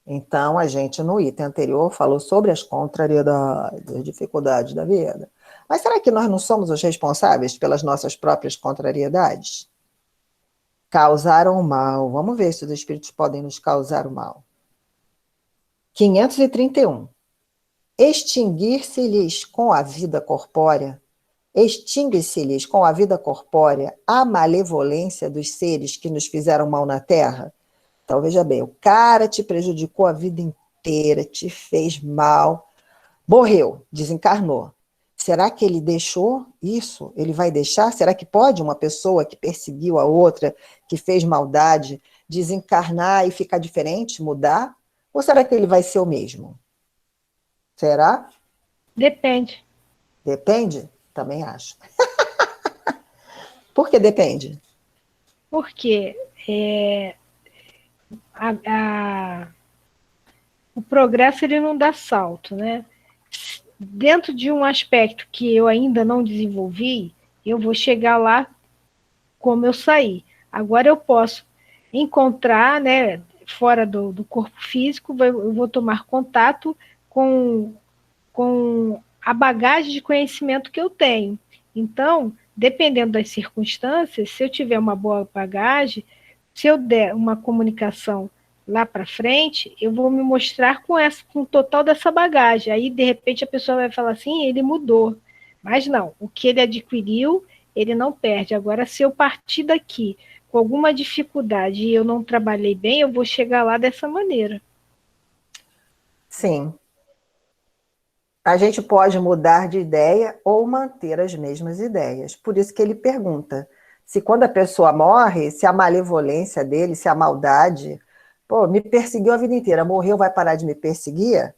Então, a gente, no item anterior, falou sobre as contrariedades, as dificuldades da vida. Mas será que nós não somos os responsáveis pelas nossas próprias contrariedades? Causaram o mal. Vamos ver se os espíritos podem nos causar o mal. 531. Extinguir-se-lhes com a vida corpórea, extingue-se-lhes com a vida corpórea a malevolência dos seres que nos fizeram mal na Terra? Então, veja bem, o cara te prejudicou a vida inteira, te fez mal, morreu, desencarnou. Será que ele deixou isso? Ele vai deixar? Será que pode uma pessoa que perseguiu a outra, que fez maldade, desencarnar e ficar diferente, mudar? Ou será que ele vai ser o mesmo? Será? Depende. Depende? Também acho. Por que depende? Porque o progresso ele não dá salto, né? Dentro de um aspecto que eu ainda não desenvolvi, eu vou chegar lá como eu saí. Agora eu posso encontrar, né, fora do corpo físico, eu vou tomar contato com a bagagem de conhecimento que eu tenho. Então, dependendo das circunstâncias, se eu tiver uma boa bagagem, se eu der uma comunicação lá para frente, eu vou me mostrar com o total dessa bagagem. Aí, de repente, a pessoa vai falar assim, ele mudou. Mas não, o que ele adquiriu, ele não perde. Agora, se eu partir daqui com alguma dificuldade e eu não trabalhei bem, eu vou chegar lá dessa maneira. Sim. A gente pode mudar de ideia ou manter as mesmas ideias. Por isso que ele pergunta se quando a pessoa morre, se a malevolência dele, se a maldade, pô, me perseguiu a vida inteira, morreu, vai parar de me perseguir?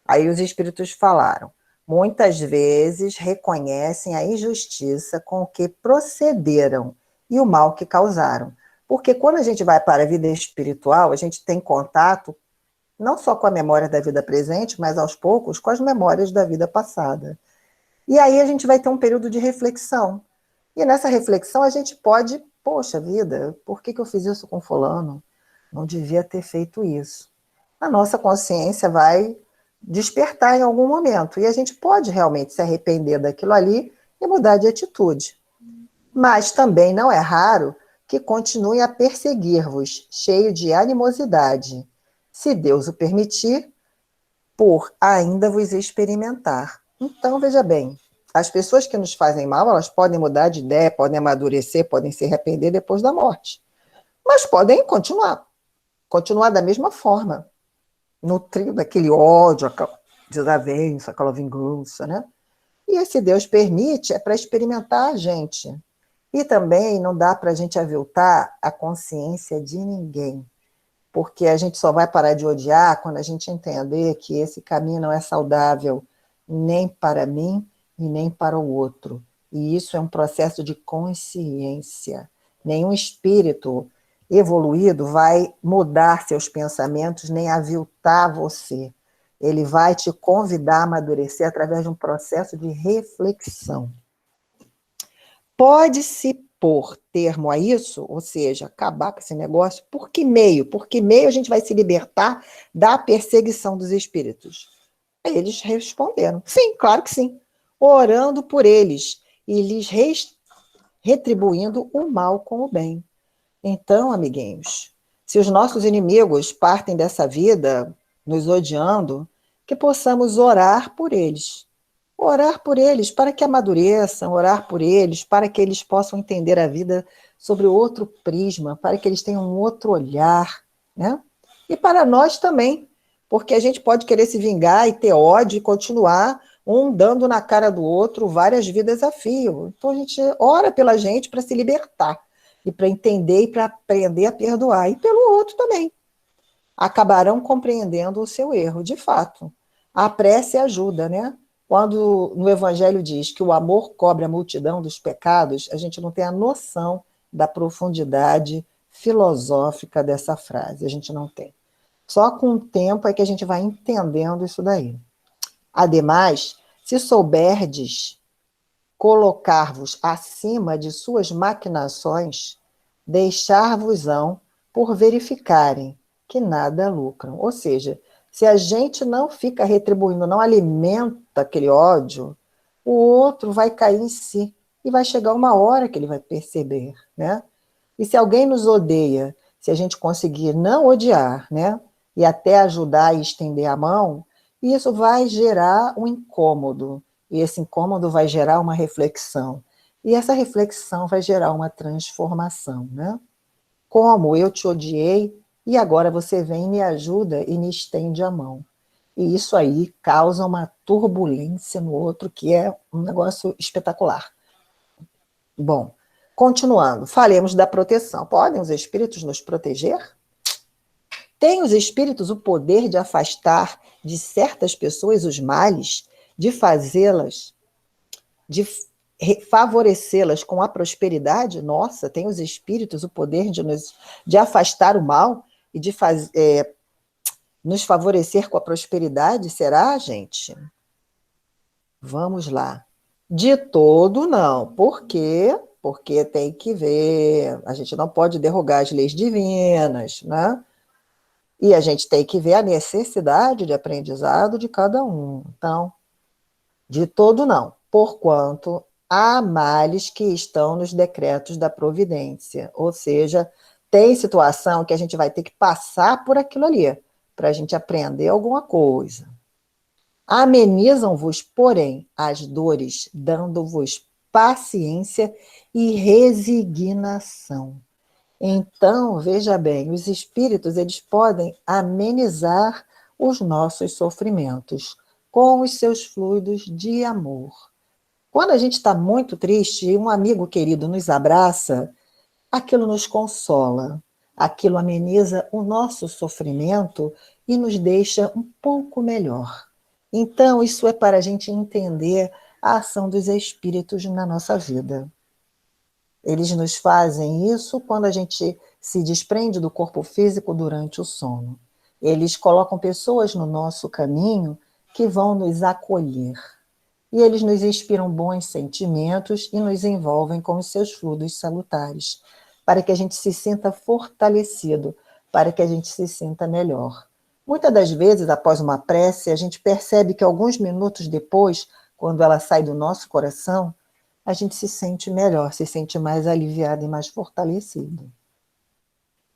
Aí os espíritos falaram, muitas vezes reconhecem a injustiça com que procederam e o mal que causaram. Porque quando a gente vai para a vida espiritual, a gente tem contato não só com a memória da vida presente, mas aos poucos com as memórias da vida passada. E aí a gente vai ter um período de reflexão. E nessa reflexão a gente pode, poxa vida, por que eu fiz isso com fulano? Não devia ter feito isso. A nossa consciência vai despertar em algum momento. E a gente pode realmente se arrepender daquilo ali e mudar de atitude. Mas também não é raro que continue a perseguir-vos, cheio de animosidade, se Deus o permitir, por ainda vos experimentar. Então, veja bem, as pessoas que nos fazem mal, elas podem mudar de ideia, podem amadurecer, podem se arrepender depois da morte. Mas podem continuar da mesma forma, nutrindo aquele ódio, aquela desavença, aquela vingança, né? E esse Deus permite é para experimentar a gente. E também não dá para a gente aviltar a consciência de ninguém. Porque a gente só vai parar de odiar quando a gente entender que esse caminho não é saudável nem para mim e nem para o outro. E isso é um processo de consciência. Nenhum espírito evoluído vai mudar seus pensamentos nem aviltar você. Ele vai te convidar a amadurecer através de um processo de reflexão. Pode-se pôr termo a isso, ou seja, acabar com esse negócio, por que meio? Por que meio a gente vai se libertar da perseguição dos espíritos? Aí eles responderam, sim, claro que sim, orando por eles e lhes retribuindo o mal com o bem. Então, amiguinhos, se os nossos inimigos partem dessa vida nos odiando, que possamos orar por eles. Orar por eles para que amadureçam, orar por eles para que eles possam entender a vida sobre outro prisma, para que eles tenham um outro olhar, né? E para nós também, porque a gente pode querer se vingar e ter ódio e continuar um dando na cara do outro várias vidas a fio. Então a gente ora pela gente para se libertar, e para entender e para aprender a perdoar, e pelo outro também. Acabarão compreendendo o seu erro, de fato. A prece ajuda, né? Quando no Evangelho diz que o amor cobre a multidão dos pecados, a gente não tem a noção da profundidade filosófica dessa frase, a gente não tem. Só com o tempo é que a gente vai entendendo isso daí. Ademais, se souberdes colocar-vos acima de suas maquinações, deixar-vos-ão por verificarem que nada lucram. Ou seja, se a gente não fica retribuindo, não alimenta aquele ódio, o outro vai cair em si e vai chegar uma hora que ele vai perceber, né? E se alguém nos odeia, se a gente conseguir não odiar, né? E até ajudar e estender a mão, isso vai gerar um incômodo. E esse incômodo vai gerar uma reflexão. E essa reflexão vai gerar uma transformação, né? Como eu te odiei, e agora você vem e me ajuda e me estende a mão. E isso aí causa uma turbulência no outro, que é um negócio espetacular. Bom, continuando, falemos da proteção. Podem os espíritos nos proteger? Têm os espíritos o poder de afastar de certas pessoas os males, de fazê-las, de favorecê-las com a prosperidade? Nossa, tem os espíritos o poder de afastar o mal e de nos favorecer com a prosperidade? Será, gente? Vamos lá. De todo, não. Por quê? Porque tem que ver. A gente não pode derrogar as leis divinas, né? E a gente tem que ver a necessidade de aprendizado de cada um. Então, de todo, não. Porquanto há males que estão nos decretos da providência. Ou seja, tem situação que a gente vai ter que passar por aquilo ali, para a gente aprender alguma coisa. Amenizam-vos, porém, as dores, dando-vos paciência e resignação. Então, veja bem, os espíritos, eles podem amenizar os nossos sofrimentos com os seus fluidos de amor. Quando a gente está muito triste e um amigo querido nos abraça, aquilo nos consola, aquilo ameniza o nosso sofrimento e nos deixa um pouco melhor. Então, isso é para a gente entender a ação dos espíritos na nossa vida. Eles nos fazem isso quando a gente se desprende do corpo físico durante o sono. Eles colocam pessoas no nosso caminho que vão nos acolher. E eles nos inspiram bons sentimentos e nos envolvem com os seus fluidos salutares, para que a gente se sinta fortalecido, para que a gente se sinta melhor. Muitas das vezes, após uma prece, a gente percebe que alguns minutos depois, quando ela sai do nosso coração, a gente se sente melhor, se sente mais aliviado e mais fortalecido.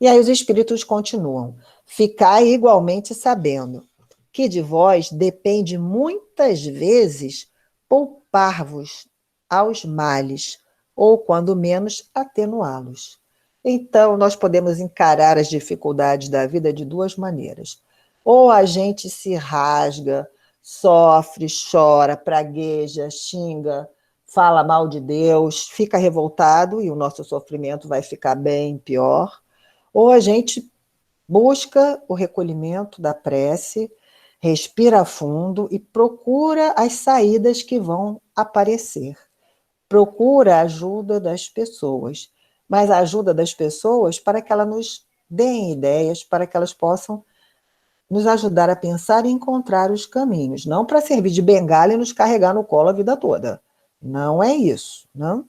E aí os espíritos continuam. Ficai igualmente sabendo que de vós depende muitas vezes poupar-vos aos males, ou, quando menos, atenuá-los. Então, nós podemos encarar as dificuldades da vida de duas maneiras. Ou a gente se rasga, sofre, chora, pragueja, xinga, fala mal de Deus, fica revoltado e o nosso sofrimento vai ficar bem pior. Ou a gente busca o recolhimento da prece, respira fundo e procura as saídas que vão aparecer. Procura a ajuda das pessoas, mas a ajuda das pessoas para que elas nos deem ideias, para que elas possam nos ajudar a pensar e encontrar os caminhos, não para servir de bengala e nos carregar no colo a vida toda. Não é isso, não?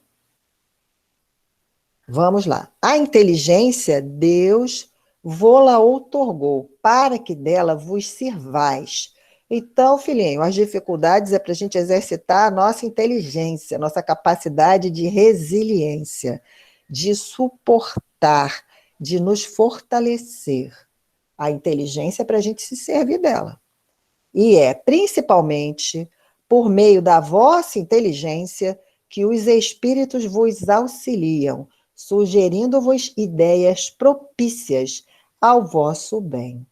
Vamos lá. A inteligência, Deus vô-la outorgou, para que dela vos sirvais. Então, filhinho, as dificuldades é para a gente exercitar a nossa inteligência, a nossa capacidade de resiliência, de suportar, de nos fortalecer. A inteligência é para a gente se servir dela. E é principalmente por meio da vossa inteligência que os espíritos vos auxiliam, sugerindo-vos ideias propícias ao vosso bem.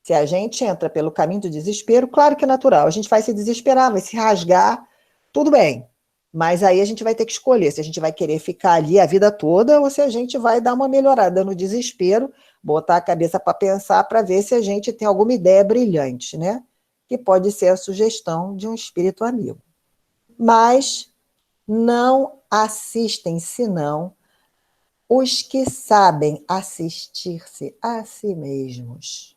Se a gente entra pelo caminho do desespero, claro que é natural, a gente vai se desesperar, vai se rasgar, tudo bem. Mas aí a gente vai ter que escolher se a gente vai querer ficar ali a vida toda ou se a gente vai dar uma melhorada no desespero, botar a cabeça para pensar, para ver se a gente tem alguma ideia brilhante, né? que pode ser a sugestão de um espírito amigo. Mas não assistem, senão os que sabem assistir-se a si mesmos.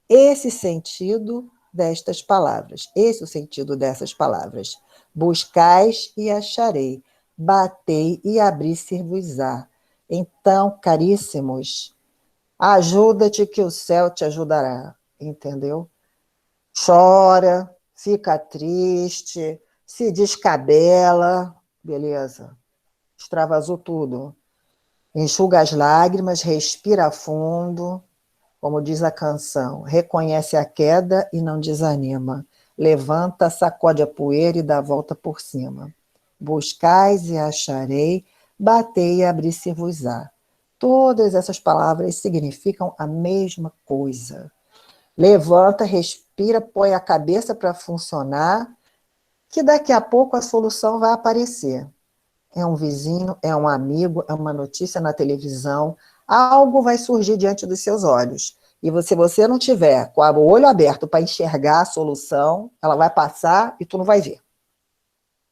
Esse sentido destas palavras, esse é o sentido dessas palavras. Buscais e acharei, batei e abrir-se-vos-á. Então, caríssimos, ajuda-te que o céu te ajudará, entendeu? Chora, fica triste, se descabela, beleza, extravasou tudo. Enxuga as lágrimas, respira fundo, como diz a canção, reconhece a queda e não desanima. Levanta, sacode a poeira e dá a volta por cima. Buscais e acharei, batei e abrir-se-vos-á. Todas essas palavras significam a mesma coisa. Levanta, respira, põe a cabeça para funcionar, que daqui a pouco a solução vai aparecer. É um vizinho, é um amigo, é uma notícia na televisão, algo vai surgir diante dos seus olhos. E se você não tiver com o olho aberto para enxergar a solução, ela vai passar e tu não vai ver.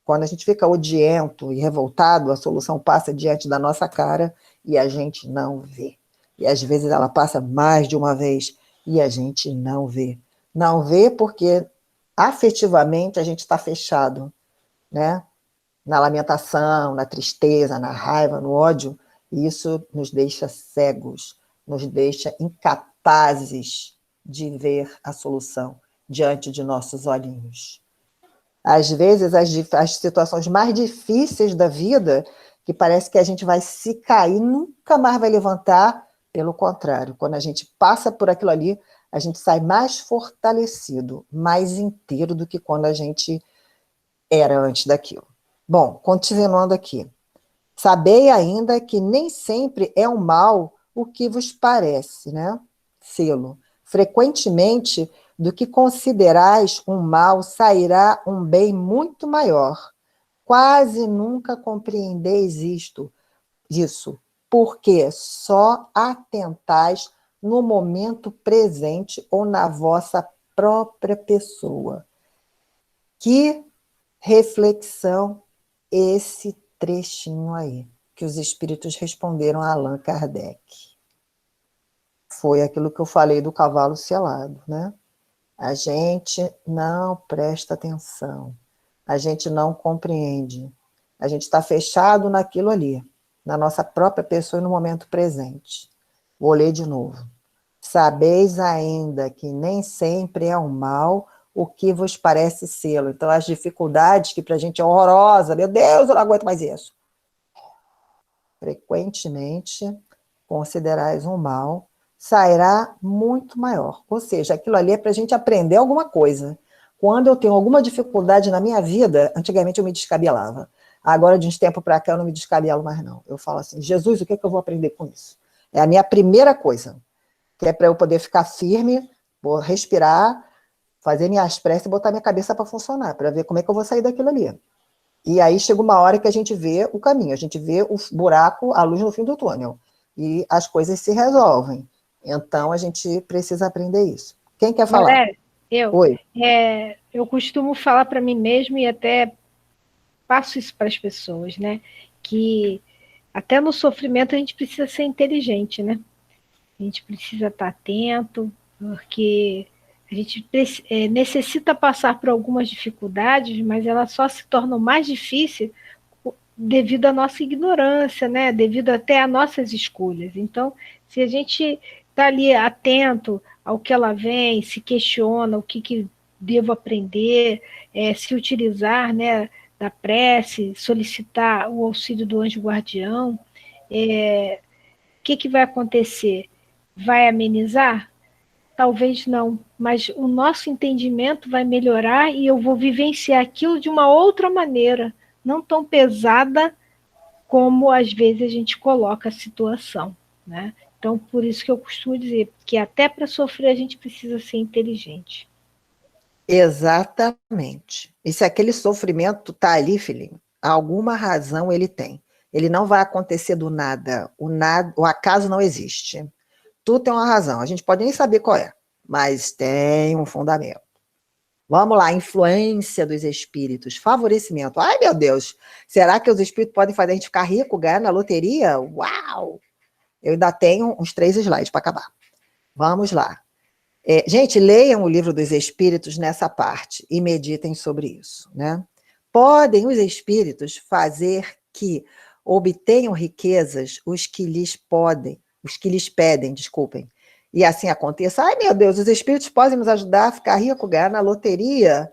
Quando a gente fica odiento e revoltado, a solução passa diante da nossa cara e a gente não vê. E às vezes ela passa mais de uma vez e a gente não vê. Não vê porque afetivamente a gente está fechado, né? Na lamentação, na tristeza, na raiva, no ódio, e isso nos deixa cegos, nos deixa incapazes de ver a solução diante de nossos olhinhos. Às vezes, as situações mais difíceis da vida, que parece que a gente vai se cair, nunca mais vai levantar, pelo contrário, quando a gente passa por aquilo ali, a gente sai mais fortalecido, mais inteiro do que quando a gente era antes daquilo. Bom, continuando aqui. Sabei ainda que nem sempre é um mal o que vos parece, né? Selo. Frequentemente, do que considerais um mal, sairá um bem muito maior. Quase nunca compreendeis isso, porque só atentais no momento presente ou na vossa própria pessoa. Que reflexão esse trechinho aí, que os espíritos responderam a Allan Kardec. Foi aquilo que eu falei do cavalo selado, né? A gente não presta atenção, a gente não compreende, a gente está fechado naquilo ali, na nossa própria pessoa e no momento presente. Vou ler de novo. Sabeis ainda que nem sempre é um mal o que vos parece sê-lo. Então, as dificuldades que para a gente é horrorosa, meu Deus, eu não aguento mais isso. Frequentemente, considerais um mal, sairá muito maior. Ou seja, aquilo ali é para a gente aprender alguma coisa. Quando eu tenho alguma dificuldade na minha vida, antigamente eu me descabelava. Agora, de uns tempos para cá, eu não me descabelo mais, não. Eu falo assim, Jesus, o que é que eu vou aprender com isso? É a minha primeira coisa, que é para eu poder ficar firme, vou respirar, fazer minhas preces e botar minha cabeça para funcionar, para ver como é que eu vou sair daquilo ali. E aí chega uma hora que a gente vê o caminho, a gente vê o buraco, a luz no fim do túnel. E as coisas se resolvem. Então, a gente precisa aprender isso. Quem quer falar? Valéria, Oi. Eu costumo falar para mim mesma e até passo isso para as pessoas, né? Que até no sofrimento a gente precisa ser inteligente, né? A gente precisa estar atento, porque a gente necessita passar por algumas dificuldades, mas elas só se tornam mais difíceis devido à nossa ignorância, né? Devido até às nossas escolhas. Então, se a gente está ali atento ao que ela vem, se questiona o que devo aprender, se utilizar, né, da prece, solicitar o auxílio do anjo guardião, o que vai acontecer? Vai amenizar? Talvez não, mas o nosso entendimento vai melhorar e eu vou vivenciar aquilo de uma outra maneira, não tão pesada como às vezes a gente coloca a situação, né? Então, por isso que eu costumo dizer que até para sofrer a gente precisa ser inteligente. Exatamente. E se aquele sofrimento está ali, filhinho, alguma razão ele tem. Ele não vai acontecer do nada. O acaso não existe. Tudo tem uma razão. A gente pode nem saber qual é, mas tem um fundamento. Vamos lá, influência dos espíritos, favorecimento. Ai, meu Deus, será que os espíritos podem fazer a gente ficar rico, ganhar na loteria? Uau! Eu ainda tenho uns 3 slides para acabar. Vamos lá. Gente, leiam o livro dos espíritos nessa parte e meditem sobre isso, né? Podem os espíritos fazer que obtenham riquezas os que lhes pedem, desculpem, e assim aconteça. Ai, meu Deus, os espíritos podem nos ajudar a ficar rico, ganhar na loteria?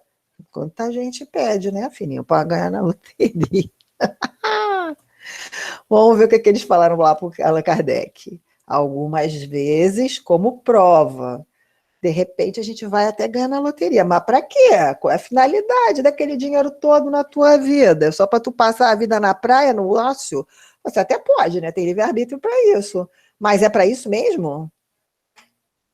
Quanta gente pede, né, filhinho, para ganhar na loteria. Vamos ver o que eles falaram lá para Allan Kardec. Algumas vezes, como prova. De repente, a gente vai até ganhar na loteria. Mas para quê? Qual é a finalidade daquele dinheiro todo na tua vida? Só para tu passar a vida na praia, no ócio? Você até pode, né? Tem livre-arbítrio para isso. Mas é para isso mesmo?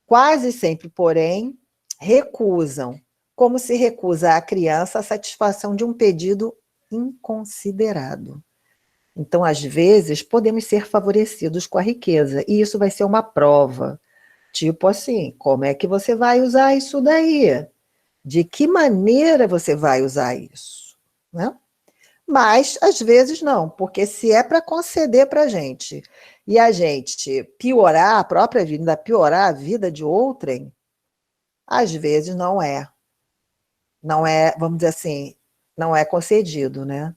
Quase sempre, porém, recusam. Como se recusa a criança a satisfação de um pedido inconsiderado. Então, às vezes, podemos ser favorecidos com a riqueza. E isso vai ser uma prova. Tipo assim, como é que você vai usar isso daí? De que maneira você vai usar isso? Né? Mas, às vezes, não, porque se é para conceder para a gente e a gente piorar a própria vida, ainda piorar a vida de outrem, às vezes não é. Não é, vamos dizer assim, não é concedido, né?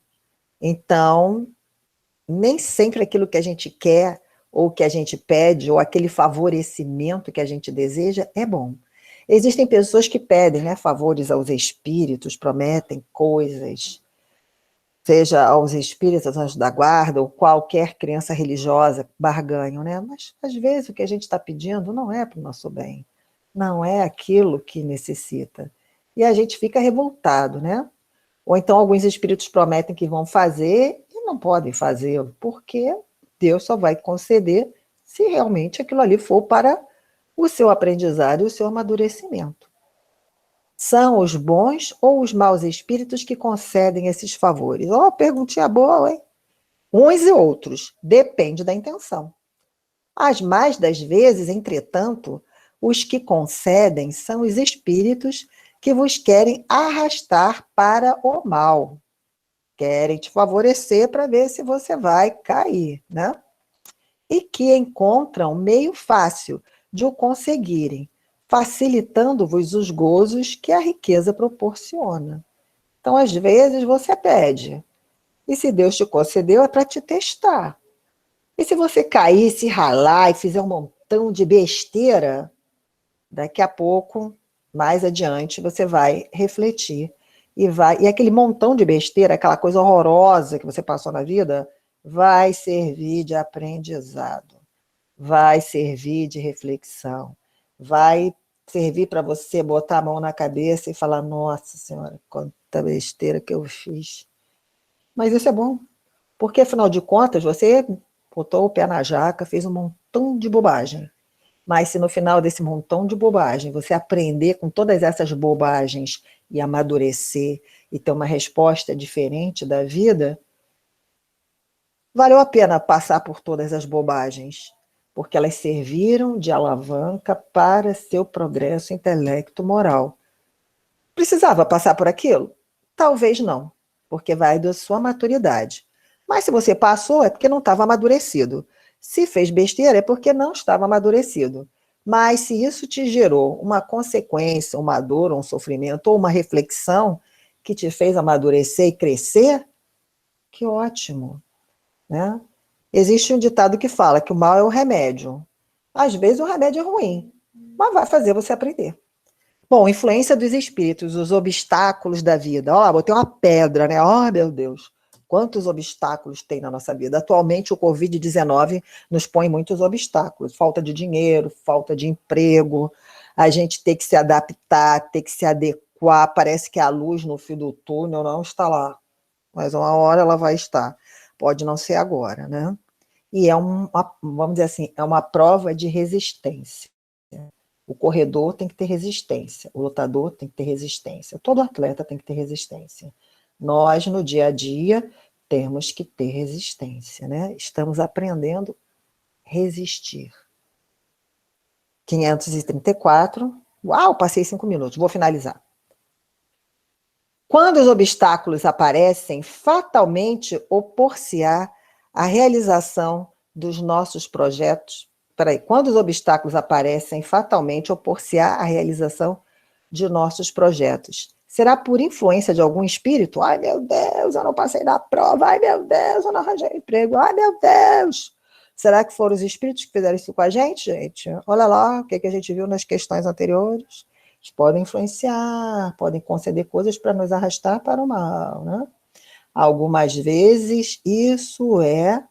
Então, nem sempre aquilo que a gente quer ou que a gente pede, ou aquele favorecimento que a gente deseja, é bom. Existem pessoas que pedem, né, favores aos espíritos, prometem coisas, seja aos espíritos, aos anjos da guarda, ou qualquer crença religiosa, barganham, né? Mas, às vezes, o que a gente está pedindo não é para o nosso bem, não é aquilo que necessita. E a gente fica revoltado, né? Ou então alguns espíritos prometem que vão fazer e não podem fazê-lo, porque Deus só vai conceder se realmente aquilo ali for para o seu aprendizado e o seu amadurecimento. São os bons ou os maus espíritos que concedem esses favores? Ó, perguntinha boa, hein? Uns e outros, depende da intenção. As mais das vezes, entretanto, os que concedem são os espíritos que vos querem arrastar para o mal. Querem te favorecer para ver se você vai cair, né? E que encontram meio fácil de o conseguirem, facilitando-vos os gozos que a riqueza proporciona. Então, às vezes, você pede, e se Deus te concedeu, é para te testar. E se você cair, se ralar e fizer um montão de besteira, daqui a pouco, mais adiante, você vai refletir e aquele montão de besteira, aquela coisa horrorosa que você passou na vida, vai servir de aprendizado, vai servir de reflexão, vai servir para você botar a mão na cabeça e falar, nossa Senhora, quanta besteira que eu fiz. Mas isso é bom, porque afinal de contas, você botou o pé na jaca, fez um montão de bobagem. Mas se no final desse montão de bobagem você aprender com todas essas bobagens e amadurecer e ter uma resposta diferente da vida, valeu a pena passar por todas as bobagens, porque elas serviram de alavanca para seu progresso intelecto-moral. Precisava passar por aquilo? Talvez não, porque vai da sua maturidade. Mas se você passou, é porque não estava amadurecido. Se fez besteira, é porque não estava amadurecido. Mas se isso te gerou uma consequência, uma dor, um sofrimento ou uma reflexão que te fez amadurecer e crescer, que ótimo, né? Existe um ditado que fala que o mal é o remédio. Às vezes o remédio é ruim, mas vai fazer você aprender. Bom, influência dos espíritos, os obstáculos da vida. Ó, botei uma pedra, né? Ó, meu Deus. Quantos obstáculos tem na nossa vida? Atualmente, o Covid-19 nos põe muitos obstáculos. Falta de dinheiro, falta de emprego, a gente tem que se adaptar, tem que se adequar. Parece que a luz no fim do túnel não está lá, mas uma hora ela vai estar. Pode não ser agora, né? E vamos dizer assim, é uma prova de resistência. O corredor tem que ter resistência, o lutador tem que ter resistência, todo atleta tem que ter resistência. Nós, no dia a dia, temos que ter resistência, né? Estamos aprendendo a resistir. 534. Uau, passei 5 minutos, vou finalizar. Quando os obstáculos aparecem, fatalmente opor-se-á a realização dos nossos projetos. Peraí, quando os obstáculos aparecem, fatalmente opor-se-á a realização de nossos projetos. Será por influência de algum espírito? Ai, meu Deus, eu não passei na prova. Ai, meu Deus, eu não arranjei emprego. Ai, meu Deus. Será que foram os espíritos que fizeram isso com a gente, gente? Olha lá o que a gente viu nas questões anteriores. Eles podem influenciar, podem conceder coisas para nos arrastar para o mal, né? Algumas vezes isso é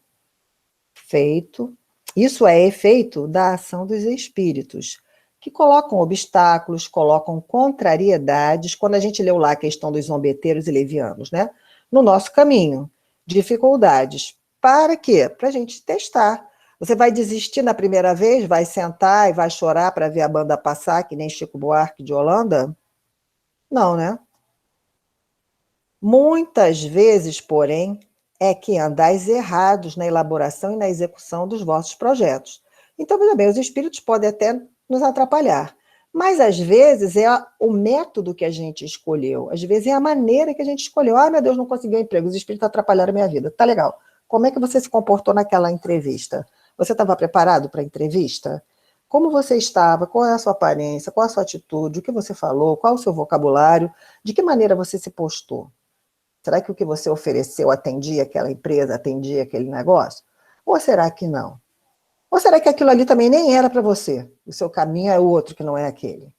efeito da ação dos espíritos, que colocam obstáculos, colocam contrariedades, quando a gente leu lá a questão dos zombeteiros e levianos, né? No nosso caminho, dificuldades. Para quê? Para a gente testar. Você vai desistir na primeira vez, vai sentar e vai chorar para ver a banda passar, que nem Chico Buarque de Holanda? Não, né? Muitas vezes, porém, é que andais errados na elaboração e na execução dos vossos projetos. Então, veja bem, os espíritos podem até nos atrapalhar, mas às vezes é o método que a gente escolheu, às vezes é a maneira que a gente escolheu. Ah, meu Deus, não consegui um emprego, os espíritos atrapalharam a minha vida. Tá legal. Como é que você se comportou naquela entrevista? Você estava preparado para a entrevista? Como você estava? Qual é a sua aparência? Qual é a sua atitude? O que você falou? Qual é o seu vocabulário? De que maneira você se postou? Será que o que você ofereceu atendia aquela empresa, atendia aquele negócio? Ou será que não? Ou será que aquilo ali também nem era para você? O seu caminho é outro que não é aquele?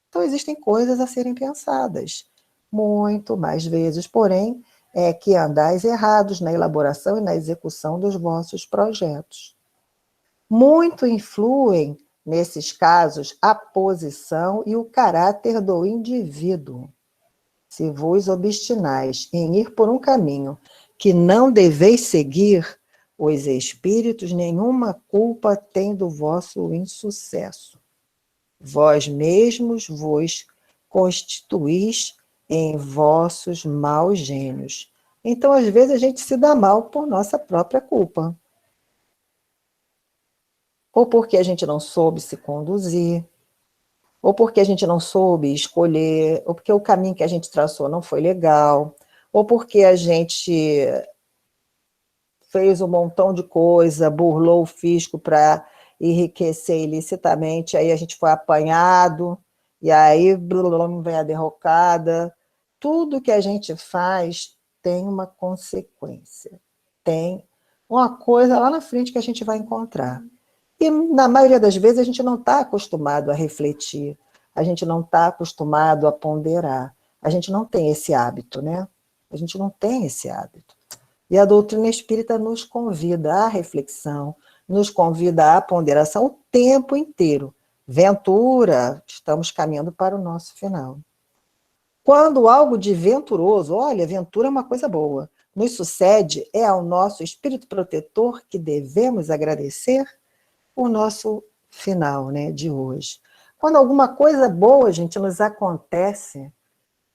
Então, existem coisas a serem pensadas. Muito mais vezes, porém, é que andais errados na elaboração e na execução dos vossos projetos. Muito influem, nesses casos, a posição e o caráter do indivíduo. Se vos obstinais em ir por um caminho que não deveis seguir, os espíritos nenhuma culpa têm do vosso insucesso. Vós mesmos vos constituís em vossos maus gênios. Então, às vezes, a gente se dá mal por nossa própria culpa. Ou porque a gente não soube se conduzir, ou porque a gente não soube escolher, ou porque o caminho que a gente traçou não foi legal, ou porque a gente fez um montão de coisa, burlou o fisco para enriquecer ilicitamente, aí a gente foi apanhado, e aí vem a derrocada. Tudo que a gente faz tem uma consequência, tem uma coisa lá na frente que a gente vai encontrar. E, na maioria das vezes, a gente não está acostumado a refletir, a gente não está acostumado a ponderar, a gente não tem esse hábito, né? A gente não tem esse hábito. E a doutrina espírita nos convida à reflexão, nos convida à ponderação o tempo inteiro. Ventura, estamos caminhando para o nosso final. Quando algo de venturoso, olha, ventura é uma coisa boa, nos sucede, é ao nosso espírito protetor que devemos agradecer o nosso final, né, de hoje. Quando alguma coisa boa, gente, nos acontece,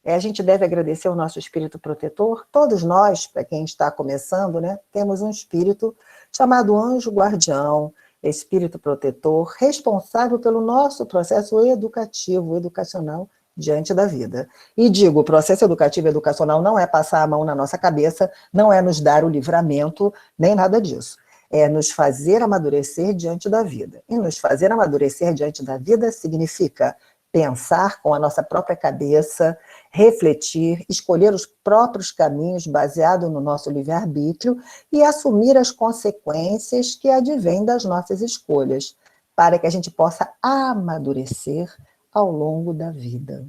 a gente deve agradecer ao nosso espírito protetor. Todos nós, para quem está começando, né, temos um espírito chamado anjo guardião, espírito protetor, responsável pelo nosso processo educacional diante da vida. E digo, o processo educativo e educacional não é passar a mão na nossa cabeça, não é nos dar o livramento, nem nada disso. É nos fazer amadurecer diante da vida. E nos fazer amadurecer diante da vida significa pensar com a nossa própria cabeça, refletir, escolher os próprios caminhos baseado no nosso livre-arbítrio e assumir as consequências que advêm das nossas escolhas, para que a gente possa amadurecer ao longo da vida.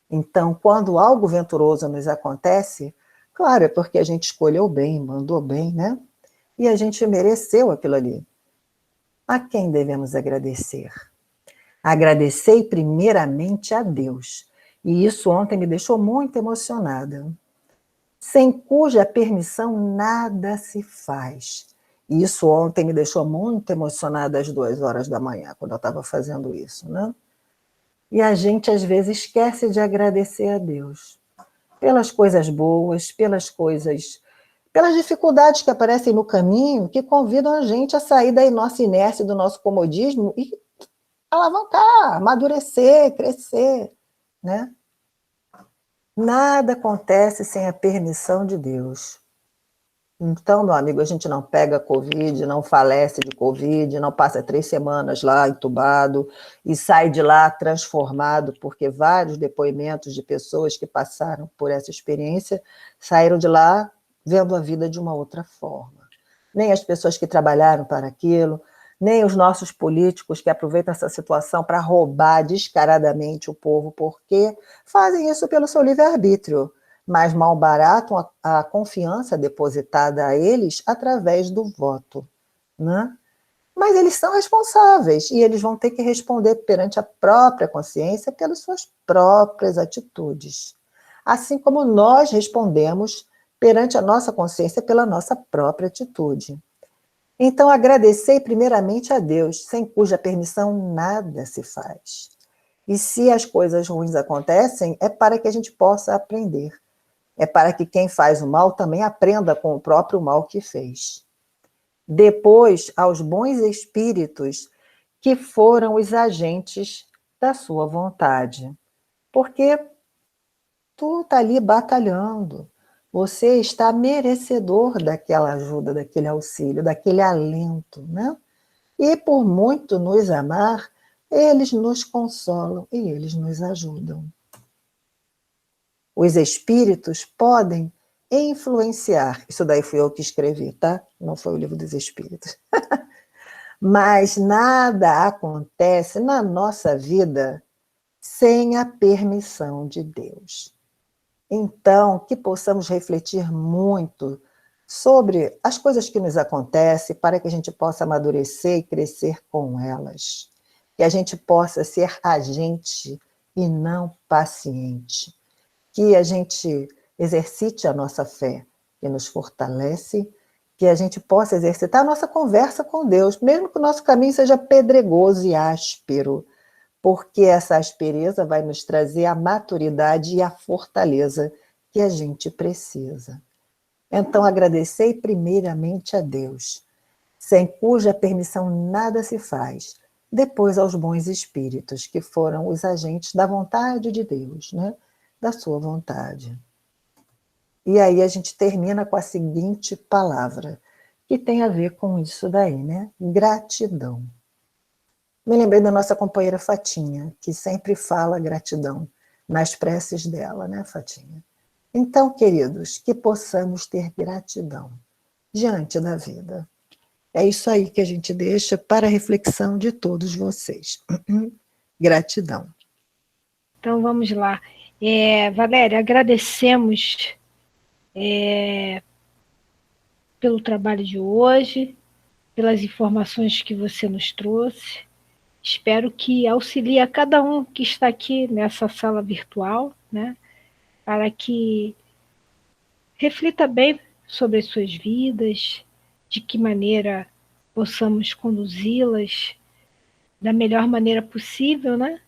Então, quando algo venturoso nos acontece, claro, é porque a gente escolheu bem, mandou bem, né? E a gente mereceu aquilo ali. A quem devemos agradecer? Agradecei primeiramente a Deus. E isso ontem me deixou muito emocionada. Sem cuja permissão nada se faz. E isso ontem me deixou muito emocionada às 2h da manhã, quando eu estava fazendo isso, né? E a gente, às vezes, esquece de agradecer a Deus. Pelas coisas boas, pelas dificuldades que aparecem no caminho, que convidam a gente a sair da nossa inércia, do nosso comodismo e alavancar, amadurecer, crescer, né? Nada acontece sem a permissão de Deus. Então, meu amigo, a gente não pega Covid, não falece de Covid, não passa 3 semanas lá entubado e sai de lá transformado, porque vários depoimentos de pessoas que passaram por essa experiência saíram de lá vendo a vida de uma outra forma. Nem as pessoas que trabalharam para aquilo, nem os nossos políticos que aproveitam essa situação para roubar descaradamente o povo, porque fazem isso pelo seu livre-arbítrio, mas mal baratam a confiança depositada a eles através do voto, né? Mas eles são responsáveis e eles vão ter que responder perante a própria consciência pelas suas próprias atitudes. Assim como nós respondemos perante a nossa consciência pela nossa própria atitude. Então, agradecei primeiramente a Deus, sem cuja permissão nada se faz. E se as coisas ruins acontecem, é para que a gente possa aprender. É para que quem faz o mal também aprenda com o próprio mal que fez. Depois, aos bons espíritos que foram os agentes da sua vontade. Porque tu está ali batalhando. Você está merecedor daquela ajuda, daquele auxílio, daquele alento, né? E por muito nos amar, eles nos consolam e eles nos ajudam. Os espíritos podem influenciar. Isso daí fui eu que escrevi, tá? Não foi o livro dos espíritos. Mas nada acontece na nossa vida sem a permissão de Deus. Então, que possamos refletir muito sobre as coisas que nos acontecem para que a gente possa amadurecer e crescer com elas. Que a gente possa ser agente e não paciente. Que a gente exercite a nossa fé, que nos fortalece, que a gente possa exercitar a nossa conversa com Deus, mesmo que o nosso caminho seja pedregoso e áspero, porque essa aspereza vai nos trazer a maturidade e a fortaleza que a gente precisa. Então, agradecei primeiramente a Deus, sem cuja permissão nada se faz, depois aos bons espíritos, que foram os agentes da vontade de Deus, né? Da sua vontade. E aí a gente termina com a seguinte palavra, que tem a ver com isso daí, né? Gratidão. Me lembrei da nossa companheira Fatinha, que sempre fala gratidão nas preces dela, né, Fatinha? Então, queridos, que possamos ter gratidão diante da vida. É isso aí que a gente deixa para a reflexão de todos vocês. Gratidão. Então, vamos lá. Valéria, agradecemos pelo trabalho de hoje, pelas informações que você nos trouxe. Espero que auxilie a cada um que está aqui nessa sala virtual, né, para que reflita bem sobre as suas vidas, de que maneira possamos conduzi-las da melhor maneira possível, né?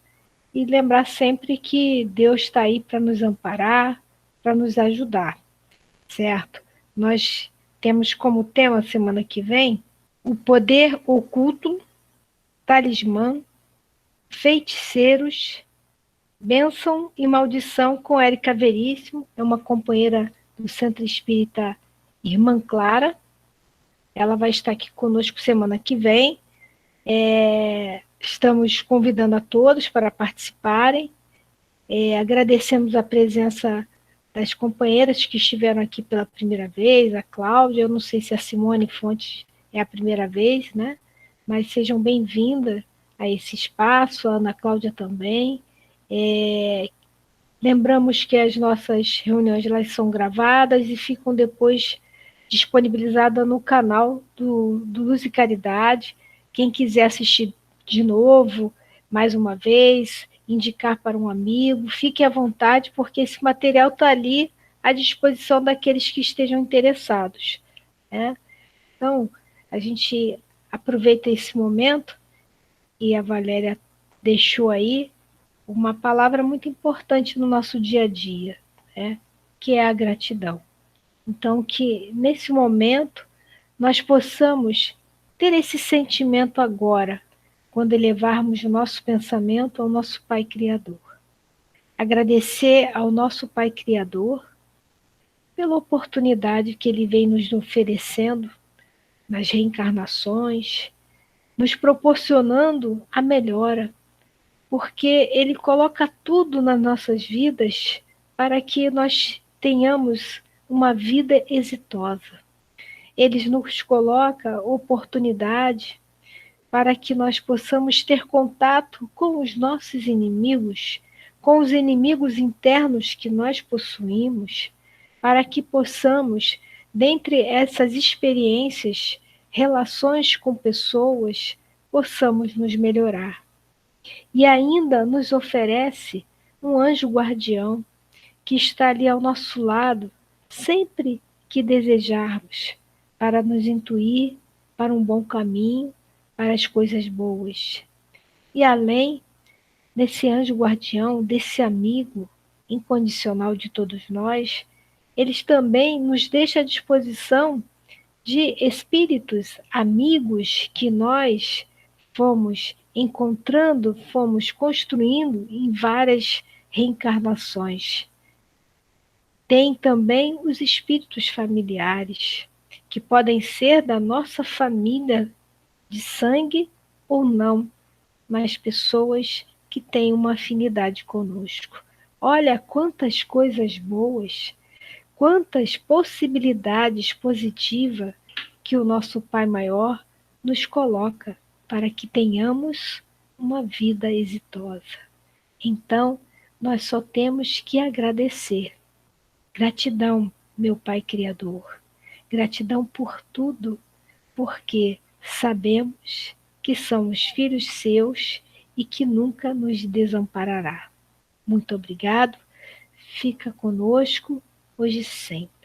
E lembrar sempre que Deus está aí para nos amparar, para nos ajudar, certo? Nós temos como tema, semana que vem, o poder oculto, talismã, feiticeiros, bênção e maldição com Érica Veríssimo, é uma companheira do Centro Espírita Irmã Clara. Ela vai estar aqui conosco semana que vem. Estamos convidando a todos para participarem. Agradecemos a presença das companheiras que estiveram aqui pela primeira vez, a Cláudia, eu não sei se a Simone Fontes é a primeira vez, né? Mas sejam bem-vindas a esse espaço, a Ana Cláudia também. Lembramos que as nossas reuniões elas são gravadas e ficam depois disponibilizadas no canal do Luz e Caridade. Quem quiser assistir de novo, mais uma vez, indicar para um amigo, fique à vontade, porque esse material está ali à disposição daqueles que estejam interessados, né? Então, a gente aproveita esse momento, e a Valéria deixou aí uma palavra muito importante no nosso dia a dia, né? Que é a gratidão. Então, que nesse momento nós possamos ter esse sentimento agora, quando elevarmos o nosso pensamento ao nosso Pai Criador. agradecer ao nosso Pai Criador pela oportunidade que Ele vem nos oferecendo nas reencarnações, nos proporcionando a melhora, porque Ele coloca tudo nas nossas vidas para que nós tenhamos uma vida exitosa. Ele nos coloca oportunidade para que nós possamos ter contato com os nossos inimigos, com os inimigos internos que nós possuímos, para que possamos, dentre essas experiências, relações com pessoas, possamos nos melhorar. E ainda nos oferece um anjo guardião que está ali ao nosso lado, sempre que desejarmos, para nos intuir para um bom caminho, para as coisas boas. E além desse anjo guardião, desse amigo incondicional de todos nós, eles também nos deixam à disposição de espíritos amigos que nós fomos encontrando, fomos construindo em várias reencarnações. Tem também os espíritos familiares, que podem ser da nossa família de sangue ou não, mas pessoas que têm uma afinidade conosco. Olha quantas coisas boas, quantas possibilidades positivas que o nosso Pai Maior nos coloca para que tenhamos uma vida exitosa. Então, nós só temos que agradecer. Gratidão, meu Pai Criador. Gratidão por tudo, porque sabemos que somos filhos seus e que nunca nos desamparará. Muito obrigado. Fica conosco hoje e sempre.